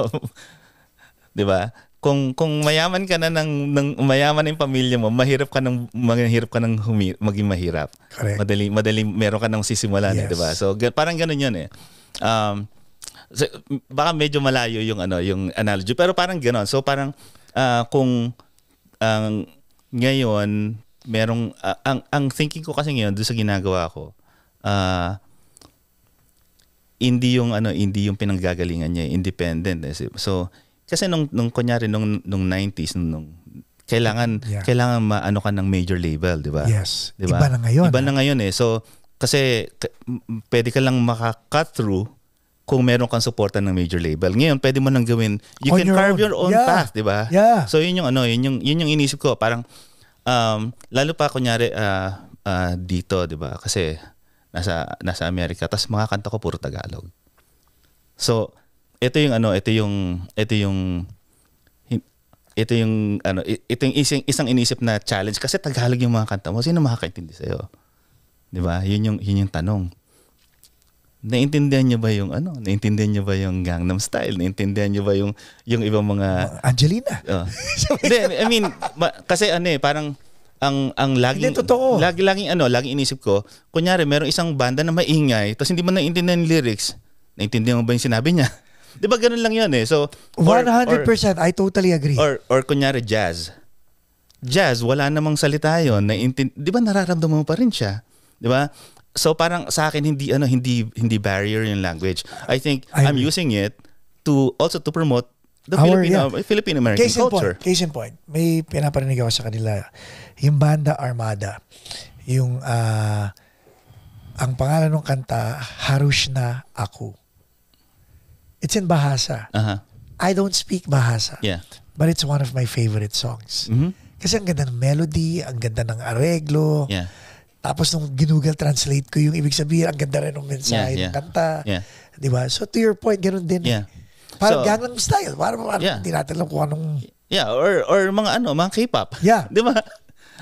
'di ba? Kung mayaman ka na ng mayaman yung pamilya mo, mahirap ka nang maging mahirap. Correct. Madali meron ka nang sisimulan, 'di ba? So parang ganoon 'yun so, baka medyo malayo yung yung analogy, pero parang ganoon. So parang kung ngayon merong ang thinking ko kasi ngayon doon sa ginagawa ko, hindi yung pinanggagalingan niya, independent. So kasi nung kunyari nung 90s kailangan maano ka ng major label, 'di ba? Yes. Diba? Iba na ngayon. Iba na ngayon So kasi pwede ka lang maka-cut through kung meron kang suporta ng major label. Ngayon pwede mo nang gawin, you can carve your own path, 'di ba? Yeah. So yun yung inisip ko, parang lalo pa kunyari dito, 'di ba? Kasi nasa Amerika, tas mga kanta ko puro Tagalog. So ito yung isang inisip na challenge kasi Tagalog yung mga kanta mo. Sino makakaintindi sa'yo? 'Di ba? Yun yung tanong. Naintindihan niyo ba yung Naintindihan niyo ba yung Gangnam Style? Naintindihan niyo ba yung ibang mga Angelina? Hindi, I mean, kasi parang ang laging laging inisip ko, kunyari merong isang banda na maingay, tapos hindi mo naintindihan yung lyrics. Naintindihan mo ba yung sinabi niya? 'Di ba ganun lang 'yun So 100% I totally agree. Or kunyari jazz. Jazz wala namang salita 'yon. 'Di ba nararamdaman mo pa rin siya? 'Di ba? So parang sa akin hindi barrier yung language. I think I'm using it to promote the Filipino American culture. Case in point. May pinaparinig ako sa kanila. Yung banda Armada. Yung ang pangalan ng kanta Harush na Ako. It's in Bahasa. I don't speak Bahasa. Yeah. But it's one of my favorite songs. Mm-hmm. Kasi ang ganda ng melody, ang ganda ng areglo. Yeah. Tapos nung Google Translate ko yung ibig sabihin, ang ganda rin ng mensahe ng kanta. Yeah. Diba? So to your point, ganun din. Yeah. Parang Gangnam Style. Parang hindi natin alam kung anong... Yeah, or mga K-pop. Yeah. Diba?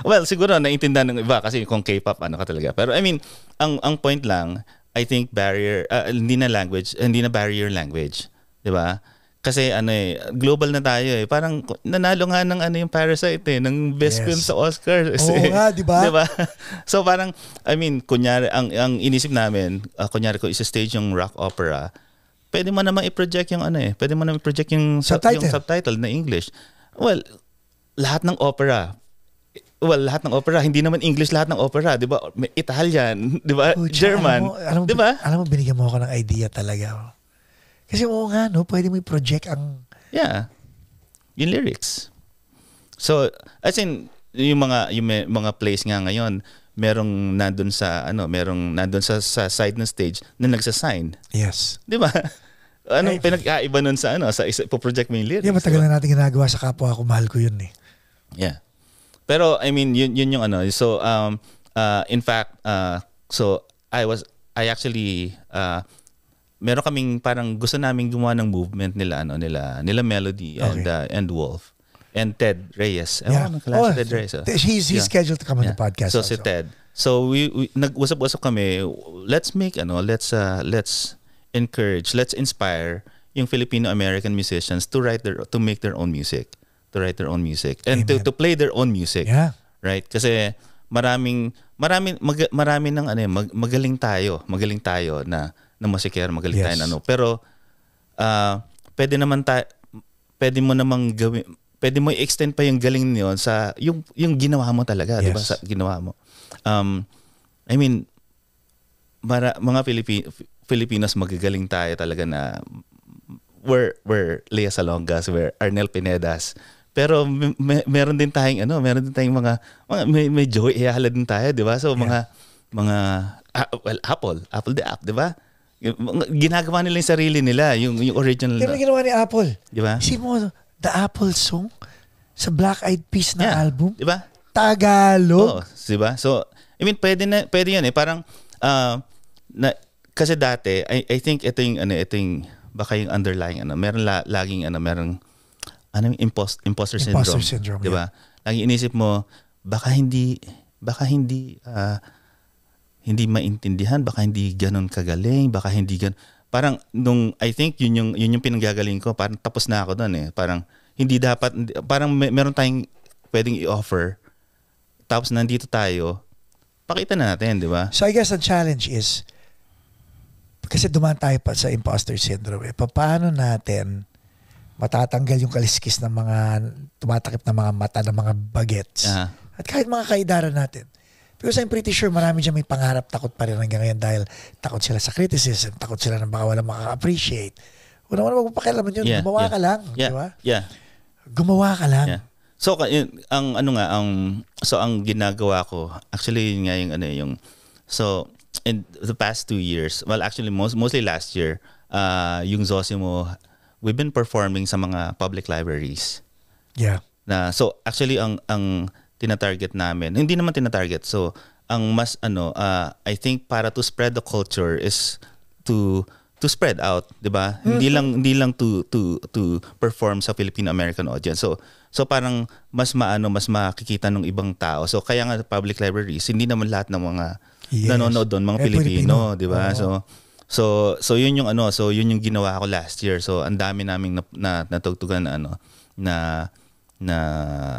Well, siguro naiintindihan ng iba kasi kung K-pop ka talaga. Pero I mean, ang point lang, I think hindi na barrier language, 'di ba? Kasi global na tayo Parang nanalo nga ng yung Parasite ng best film sa Oscars. Oo nga, 'di ba? 'Di ba? So parang I mean, kunyari ang inisip namin, kunyari ko isa-stage yung rock opera, pwede mo namang i-project yung pwede mo namang i-project yung subtitle na English. Well, lahat ng opera hindi naman English lahat ng opera, 'di ba? May Italian, 'di ba? German, 'di ba? Alam mo binigyan mo ako ng idea talaga. Kasi nga pwede mo i-project ang yung lyrics. So, as in yung mga plays nga ngayon, merong nandun sa side ng stage na nagsa-sign. Yes. 'Di ba? Anong pinag-aiba nun sa ipo-project mo yung lyrics? Yeah, matagal na natin ginagawa sa kapwa ko, mahal ko yun Yeah. Pero I mean yun yung so in fact so I actually meron kaming parang gusto naming gumawa ng movement nila nila Melody and Wolf and Ted Reyes. Ted Reyes. He's scheduled to come on the podcast. So si Ted. So we nag-usap-usap kami, let's encourage, let's inspire yung Filipino-American musicians to make their own music, and to play their own music. Yeah. Right? Kasi marami ng magaling tayo na musikero, magaling tayo na pero pwede mo namang gawin, pwede mo i-extend pa yung galing niyon sa yung ginawa mo talaga, di ba? Sa ginawa mo. I mean, mga Filipinos magagaling tayo talaga na we're Lea Salongas, we're Arnel Pinedas. Pero meron din tayong mga may Joey Ayala din tayo, di ba? So mga Apple the App, di ba? Ginagawa nila yung sarili nila, yung original. Pero ginawa ni Apple. Di ba? Isipin mo, The Apple Song sa Black Eyed Peas na album. Di ba? Tagalog. Di ba? So, I mean, pwede yan eh. Parang, kasi dati, I think ito yung baka yung underlying, merong laging, imposter syndrome. Di ba? Laging inisip mo, baka hindi maintindihan, baka hindi ganun kagaling, baka hindi ganun. Parang I think yun yung pinanggagaling ko, parang tapos na ako doon eh. Parang hindi dapat, parang meron tayong pwedeng i-offer, tapos nandito tayo, pakita na natin, di ba? So I guess the challenge is, kasi dumaan tayo pa sa imposter syndrome, paano natin matatanggal yung kaliskis ng mga tumatakip na mga mata ng mga bagets at kahit mga kaidaran natin. Because I'm pretty sure marami dyan may pangarap, takot pa rin hanggang ngayon dahil takot sila sa criticism, takot sila na baka walang makaka-appreciate. Una-una magpapakialaman yun, gumawa ka lang, di ba? Gumawa ka lang. Yeah. So ang ginagawa ko, actually so in the past 2 years, well actually mostly last year, yung Zosimo, we've been performing sa mga public libraries. Yeah. So actually ang tina-target namin. Hindi naman tina-target. So, ang mas I think para to spread the culture is to spread out, 'di ba? Mm-hmm. Hindi lang to perform sa Filipino-American audience. So parang mas makikita ng ibang tao. So kaya nga public libraries, hindi naman lahat ng mga nanonood doon mga Pilipino, 'di ba? So yun yung yun yung ginawa ko last year. So ang dami naming natugtugan na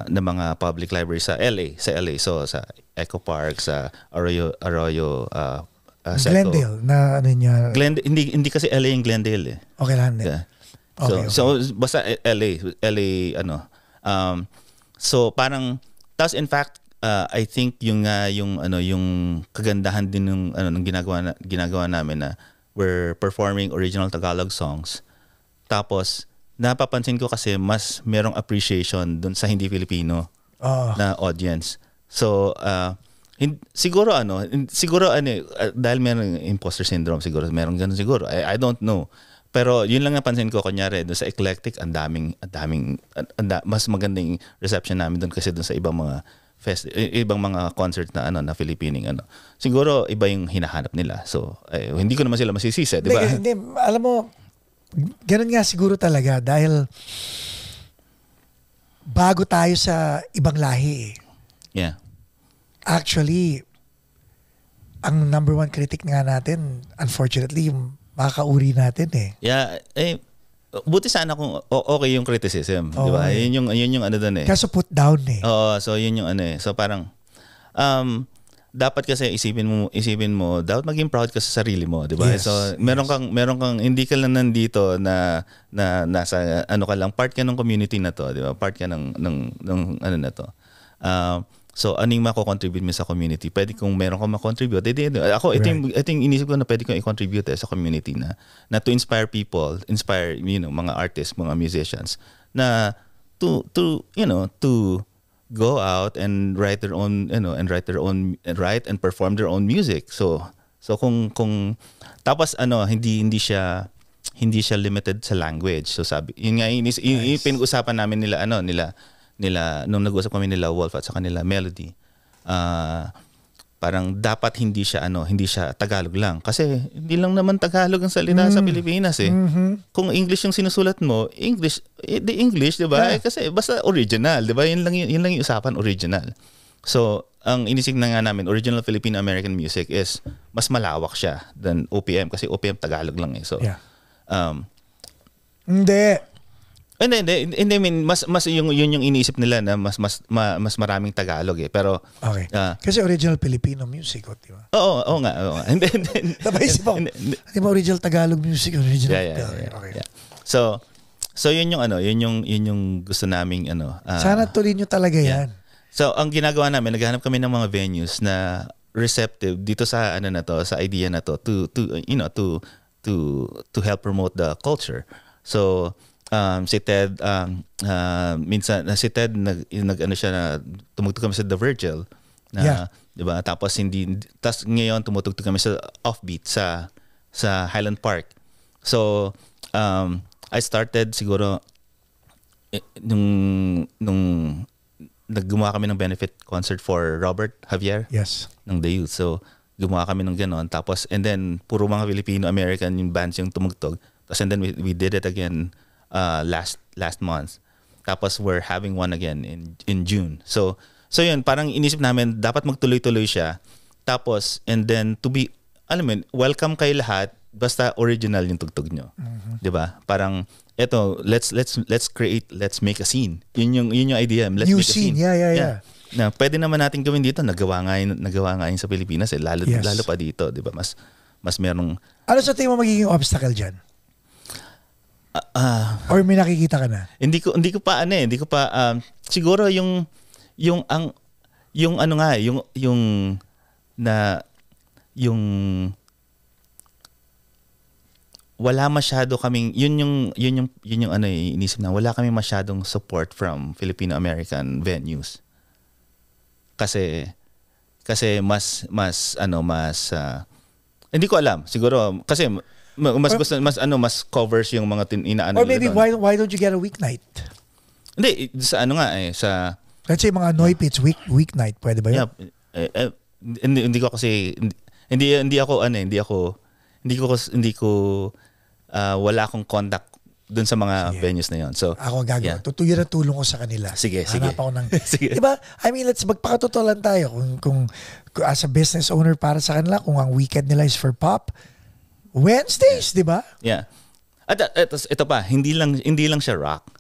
mga public library sa LA. So sa Echo Park, sa Arroyo Glendale na niya. Hindi kasi LA yung Glendale eh. Okay lang din. Yeah. So basta LA so parang tapos in fact I think yung kagandahan din ng ginagawa namin na we're performing original Tagalog songs. Tapos napapansin ko kasi mas merong appreciation dun sa hindi Filipino na audience. So, siguro dahil merong imposter syndrome siguro, merong ganun siguro. I don't know. Pero yun lang napansin ko, kunyari dun sa Eclectic, ang daming mas magandang reception namin dun kasi dun sa ibang mga ibang mga concert na na Filipining Siguro iba yung hinahanap nila. So, hindi ko naman sila masisisi, di ba? Hindi, alam mo, ganun nga siguro talaga dahil bago tayo sa ibang lahi. Yeah. Actually, ang number one critic nga natin, unfortunately, yung makakauri natin eh. Yeah. Buti sana kung okay yung criticism. Di ba? Yun yung doon eh. Kaso put down eh. Oo. So yun yung So parang, dapat kasi isipin mo dapat maging proud ka sa sarili mo, 'di ba? Yes, so meron kang hindi ka lang nandito na nasa ka lang, part ka ng community na 'to, 'di ba? Part ka ng na 'to. So aning mako-contribute mo sa community? Pwede kung meron kang ma-contribute. Ako ito yung inisip ko na pwede kong i-contribute sa community na to inspire people, mga artists, mga musicians na to go out and write their own write and perform their own music. So kung tapos hindi siya limited sa language. So sabi yun nga pinag-usapan namin nila nung nag-usap kami nila Wolf at sa kanila Melody. parang dapat hindi siya Tagalog lang kasi hindi lang naman Tagalog ang salita sa Pilipinas eh. Kung English yung sinusulat mo, English, the English, 'di ba? Kasi basta original, 'di ba? Yun lang yung usapan, original. So, ang inisip na nga namin, original Filipino-American music is mas malawak siya than OPM kasi OPM Tagalog lang eh. So, Hindi. Hindi, I mean, mas yun yung iniisip nila na mas maraming Tagalog eh. Pero okay. Kasi original Filipino music, di ba? Oo nga. Hindi. Napaisip ako. Di ba original Tagalog music, original? Yeah. Okay. So yun yung gusto naming sana tuloy nyo talaga yan. So ang ginagawa namin, naghahanap kami ng mga venues na receptive dito sa sa idea na to to help promote the culture. So si Ted minsan si Ted siya na tumugtog kami sa The Virgil na 'di ba, tapos ngayon tumutugtog kami sa Offbeat sa Highland Park. So I started siguro nung naggumawa kami ng benefit concert for Robert Javier ng The Youth. So gumawa kami ng gano'n, tapos and then puro mga Filipino-American yung bands yung tumugtog. Tapos and then we did it again last month. Tapos we're having one again in June. So yun, parang inisip namin dapat magtuloy-tuloy siya. Tapos and then to be welcome kayo lahat basta original yung tugtog nyo. 'Di ba? Parang eto, let's make a scene. Yun yung idea. Let's New make a scene. Yeah. Na pwede naman natin gawin dito. Nagawa nga yun sa Pilipinas lalo pa dito, 'di ba? Mas merong ano sa tingin mo magiging obstacle diyan? Or may nakikita ka na? Hindi ko pa siguro yung wala masyado kaming yun yung inisip na wala kaming masyadong support from Filipino-American venues. Kasi mas hindi ko alam, siguro kasi mas covers yung mga inaano. Or maybe why don't you get a weeknight? Hindi sa sa let's say mga Noy Pits weeknight, pwede ba yun? Yeah. Hindi ko kasi wala akong contact dun sa mga venues na yon. So ako gagawin. Tutuyan na tulong ko sa kanila. Sige. Hanap ako ng diba? I mean, let's magpakatotoo lang tayo kung as a business owner para sa kanila, kung ang weekend nila is for pop, Wednesdays, di ba? Yeah. At ito pa, hindi lang siya rock.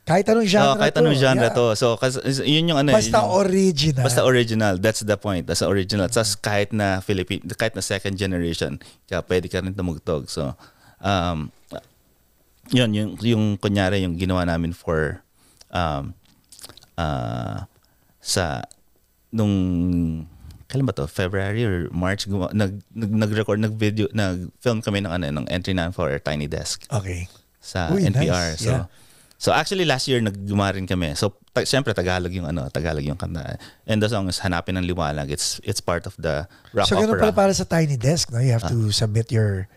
Kahit anong genre kahit anong genre to. So yun yung basta original. Basta original. That's the point. That's original. Tapos kahit na second generation, kaya pwede ka rin tumugtog. So yun yung kunyari yung ginawa namin for sa nung kailan ba to? February or March nag-record, nag-film kami ng entry namin for Tiny Desk. Okay. Sa NPR. Nice. So actually last year naggumawa rin kami. So siyempre Tagalog yung kanta. And the song is Hanapin ng Liwanag. It's part of the rock opera. So ganun pala para sa Tiny Desk, no? You have to submit your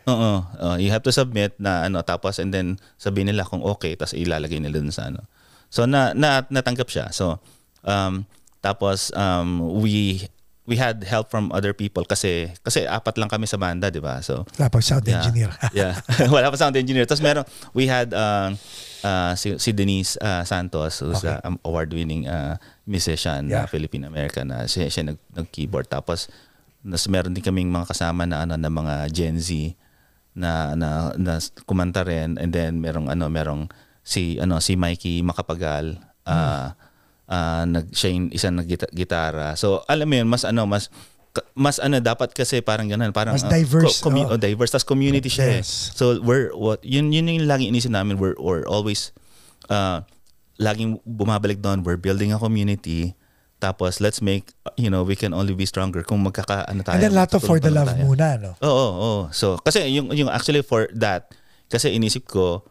you have to submit na tapos and then sabihin nila kung okay, tapos ilalagay nila dun sa So natanggap siya. So tapos we had help from other people kasi apat lang kami sa banda, di ba? So wala pang sound engineer. Wala pa sound engineer. Tapos we had si Denise Santos, who's an award-winning musician, Filipino-American, siya nag-keyboard. Tapos meron din kaming mga kasama na mga Gen Z na kumanta rin, and then merong si Mikey Macapagal, siya yung isang gitara. So alam mo yun, mas dapat kasi parang gano'n, parang mas diverse, diverse, tas community siya. Yes. So yun yung laging inisip namin, we're always laging bumabalik doon, we're building a community, tapos let's make we can only be stronger kung tayo. And then lahat of for the love muna, no? Oo. So kasi yung actually for that, kasi inisip ko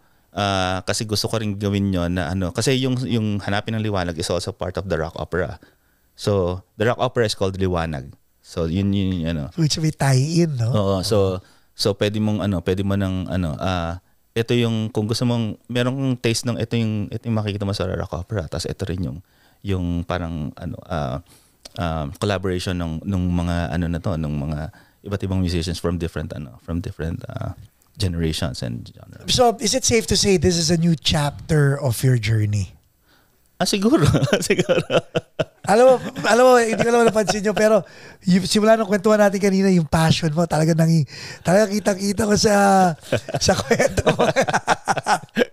kasi gusto ko rin gawin yon na kasi yung Hanapin ng Liwanag is also part of the rock opera. So the rock opera is called Liwanag. So yun which may tie-in, no? Oo. So pwede mo ito yung kung gusto mong merong taste ng ito yung makikita mo sa rock opera, tapos ito rin yung parang collaboration ng mga ano na to, ng mga iba't ibang musicians from different generations and genres. So, is it safe to say this is a new chapter of your journey? Siguro. Siguro. Alam mo, hindi ko naman napansin nyo, pero simula nung kwentuhan natin kanina, yung passion mo, talaga kitang-kita ko sa kwento mo.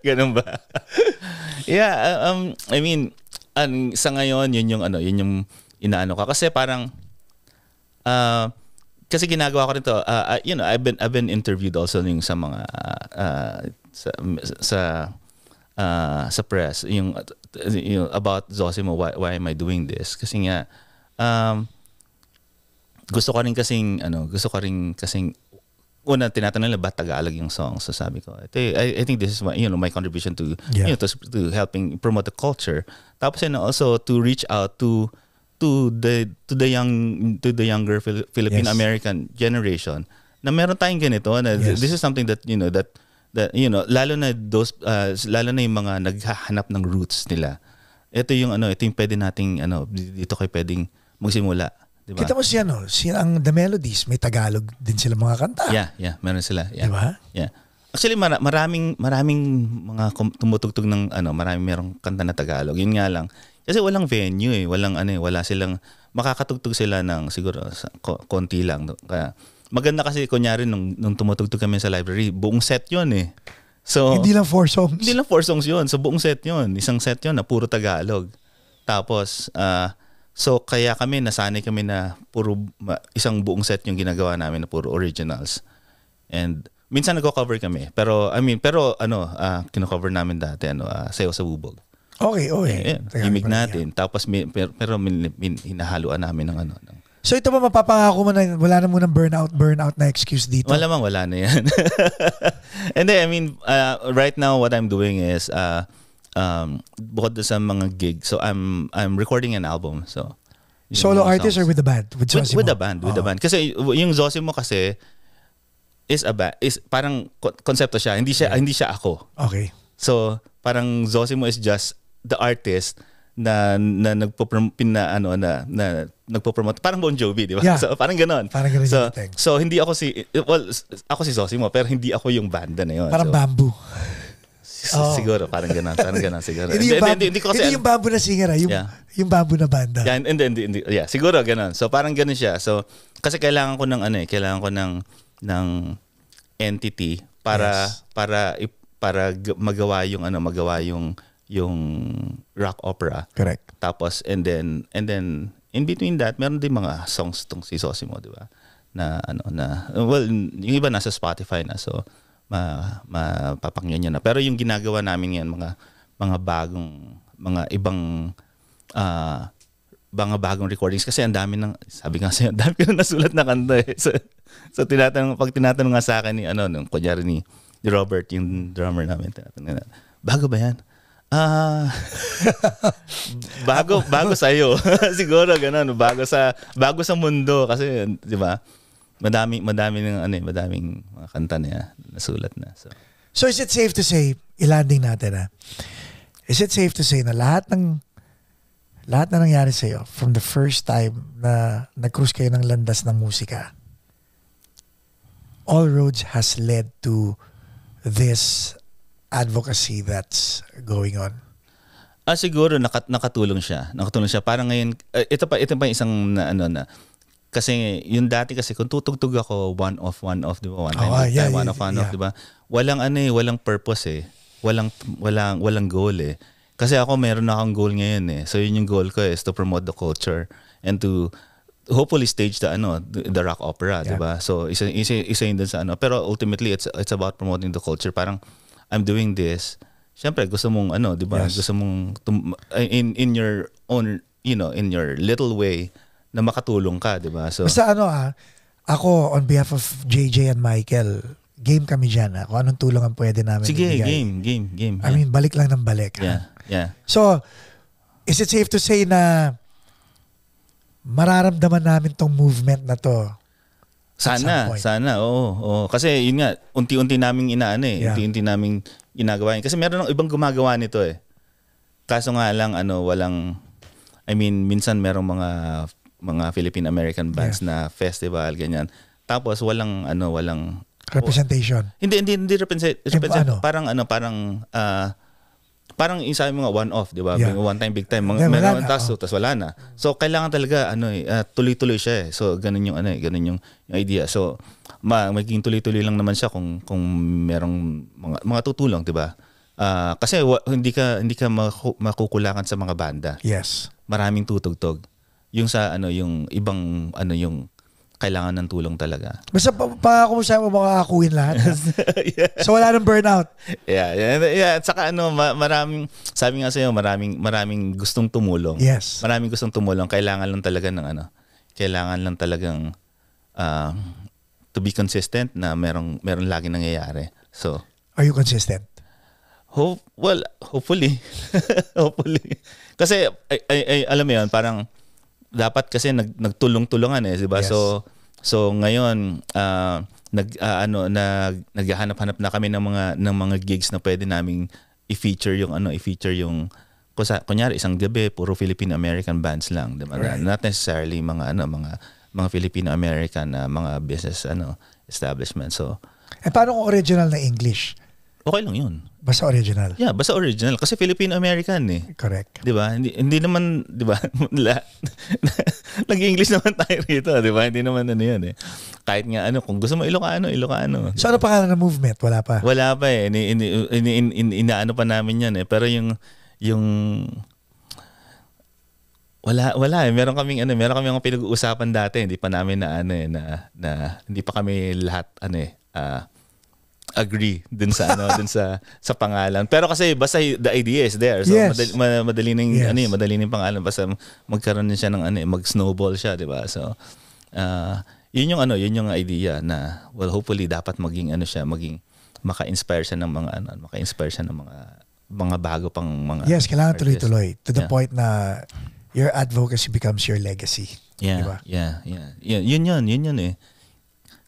Ganun ba? Yeah, I mean, sa ngayon, yun yung inaano ka. Kasi parang, kasi ginagawa ko rin to, I've been interviewed also yung sa mga, sa press, yung about Zosimo, why am I doing this? Kasi nga, gusto ko rin kasing una tinatanong nila ba Tagalog yung song. So sabi ko, I think this is my contribution to to helping promote the culture. Tapos also to reach out to the younger Philippine American generation na meron tayong ganito na this is something that lalo na yung mga naghahanap ng roots nila. Ito yung pwede nating dito kayo pwedeng magsimula. Diba? Kita mo ang The Melodies, may Tagalog din sila mga kanta. Yeah, meron sila. Yeah. Diba? Yeah. Actually, maraming mga tumutugtog ng merong kanta na Tagalog. Yun nga lang. Kasi walang venue wala silang, makakatugtog sila ng siguro konti lang. Kaya maganda kasi kunyari nung tumutugtog kami sa library, buong set yun eh. So, hindi lang 4 songs. Hindi lang 4 songs yun. So buong set yun. Isang set yun na puro Tagalog. Tapos, so kaya nasanay kami na isang buong set yung ginagawa namin na puro originals. And minsan nagko-cover kami. Pero kino-cover namin dati Sayo sa Bubog. Okay. Himig natin. Tapos pero hinahaluan namin ng So ito ba mapapangako mo na wala na munang burnout na excuse dito? Wala na yan. And then, I mean, right now what I'm doing is bukod sa mga gigs, so I'm recording an album. So solo artist or with the band? With the band. Kasi yung Zosimo kasi is parang konsepto siya. Hindi siya ako. Okay. So parang Zosimo is just the artist na nagpo-promote parang Bon Jovi, di ba? Yeah. So parang ganoon. So hindi ako ako si Zosimo pero hindi ako yung banda na yun. Parang Bamboo. Siguro parang ganoon siguro. Hindi yung Bamboo na singer, yung Bamboo na banda. Yeah, hindi. Yeah, siguro ganoon. So parang ganoon siya. So kasi kailangan ko ng ng entity para magawa yung rock opera. Correct. Tapos and then in between that meron din mga songs tong si Zosimo, di ba? Yung iba nasa Spotify na, so mapapakinggan niyo na. Pero yung ginagawa namin yan mga bagong recordings kasi ang dami sabi nga sa'yo, ang dami ko na nasulat na kanta eh. So pag tinatanong nga sa akin nung kunyari ni Robert, yung drummer namin, bago ba yan? Bago sa iyo. Siguro ganun, bago sa mundo kasi 'di ba? Madaming mga kanta na nasulat na. So is it safe to say, ilanding natin is it safe to say na lahat na nangyari sa iyo from the first time na nag-cruise kayo ng landas ng musika, all roads has led to this advocacy that's going on? Siguro nakatulong siya. Parang ngayon ito pa isang kasi yung dati kasi kung tutugtog ako one off, di ba? One off, di ba? Walang purpose eh. Walang goal eh. Kasi ako meron na akong goal ngayon eh. So yun yung goal ko is to promote the culture and to hopefully stage the rock opera, di ba? So isa yun dun sa pero ultimately it's about promoting the culture. Parang I'm doing this. Siyempre gusto mong di ba? Gusto mong in your own, in your little way na makatulong ka, di ba? So basta ako on behalf of JJ and Michael, game kami diyan. Kung anong tulong ang pwede namin ibigay. Game. I mean, balik lang ng balik. Yeah. So, is it safe to say na mararamdaman namin tong movement na to? Sana. Oo. Kasi yun nga, unti-unti naming unti-unti naming ginagawa yun. Kasi meron ng ibang gumagawa nito eh. Kaso nga lang, minsan merong mga mga Philippine-American bands na festival, ganyan. Tapos walang representation. Hindi represent, parang yung sabi mga one-off, di ba? One time, big time. Meron tapos wala na. So, kailangan talaga, tuloy-tuloy siya eh. So, ganun yung idea. So, magiging tuloy-tuloy lang naman siya kung merong mga tutulong, di ba? Kasi hindi ka makukulangan sa mga banda. Yes. Maraming tutugtog. Yung sa, yung ibang, yung kailangan ng tulong talaga. Basta pangako mo siya mo makakakuhin lahat. Yeah. So wala nang burnout. Yeah. Saka maraming, sabi nga sa'yo, maraming gustong tumulong. Yes. Maraming gustong tumulong. Kailangan lang talaga ng kailangan lang talagang to be consistent na meron lagi nangyayari. So, are you consistent? Hopefully. Hopefully. Kasi alam mo 'yun, parang dapat kasi nagtulong-tulungan eh, 'di ba? Yes. So ngayon naghahanap-hanap na kami ng mga gigs na pwede naming i-feature yung kunyari isang gabi puro Filipino-American bands lang, 'di ba? Right. Not necessarily mga Filipino-American na mga business establishment. So paano kung original na English? Okay lang 'yun. Basta original. Yeah, basta original kasi Filipino-American eh. Correct. 'Di ba? Hindi naman, 'di ba? Nag-English naman tayo rito, 'di ba? Hindi naman yan eh. Kahit nga kung gusto mo Ilocano. So ano pangalan ng movement? Wala pa. Wala pa eh. Inaano pa namin 'yan eh. Pero yung wala eh. Meron kaming pinag-uusapan dati, hindi pa namin na hindi pa kami lahat agree dun sa sa pangalan. Pero kasi basta the idea is there. So yes. madali ning pangalan basta magkaroon din siya ng mag-snowball siya, 'di ba? So yun yung idea na hopefully dapat maging maka-inspire siya ng mga bago pang mga yes, kailangan artists. Tuloy-tuloy to the point na your advocacy becomes your legacy. Yeah, diba? Yeah. Yun eh.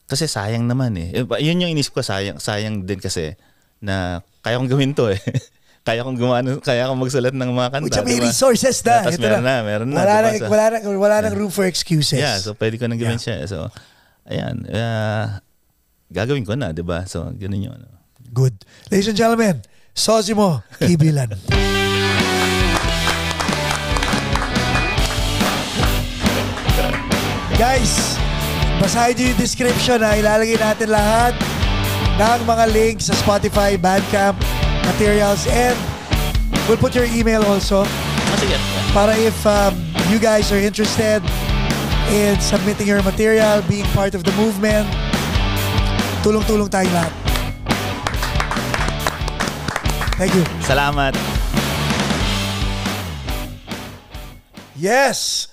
Kasi sayang naman eh. Yun yung inisip ko, sayang din kasi na kaya kong gawin to eh. Kaya kong magsulat ng mga kanta. Which may resources na. Tapos meron na. Wala nang room for excuses. Yeah, so pwede ko nang gawin siya. So, ayan. Gagawin ko na, di ba? So, ganun yun. Good. Ladies and gentlemen, Sosimo Kibilan. Guys, basahin nyo yung description ha. Ilalagay natin lahat ng mga links sa Spotify, Bandcamp, materials, and we'll put your email also. Sige. Para if you guys are interested in submitting your material, being part of the movement, tulong-tulong tayong lahat. Thank you. Salamat. Yes!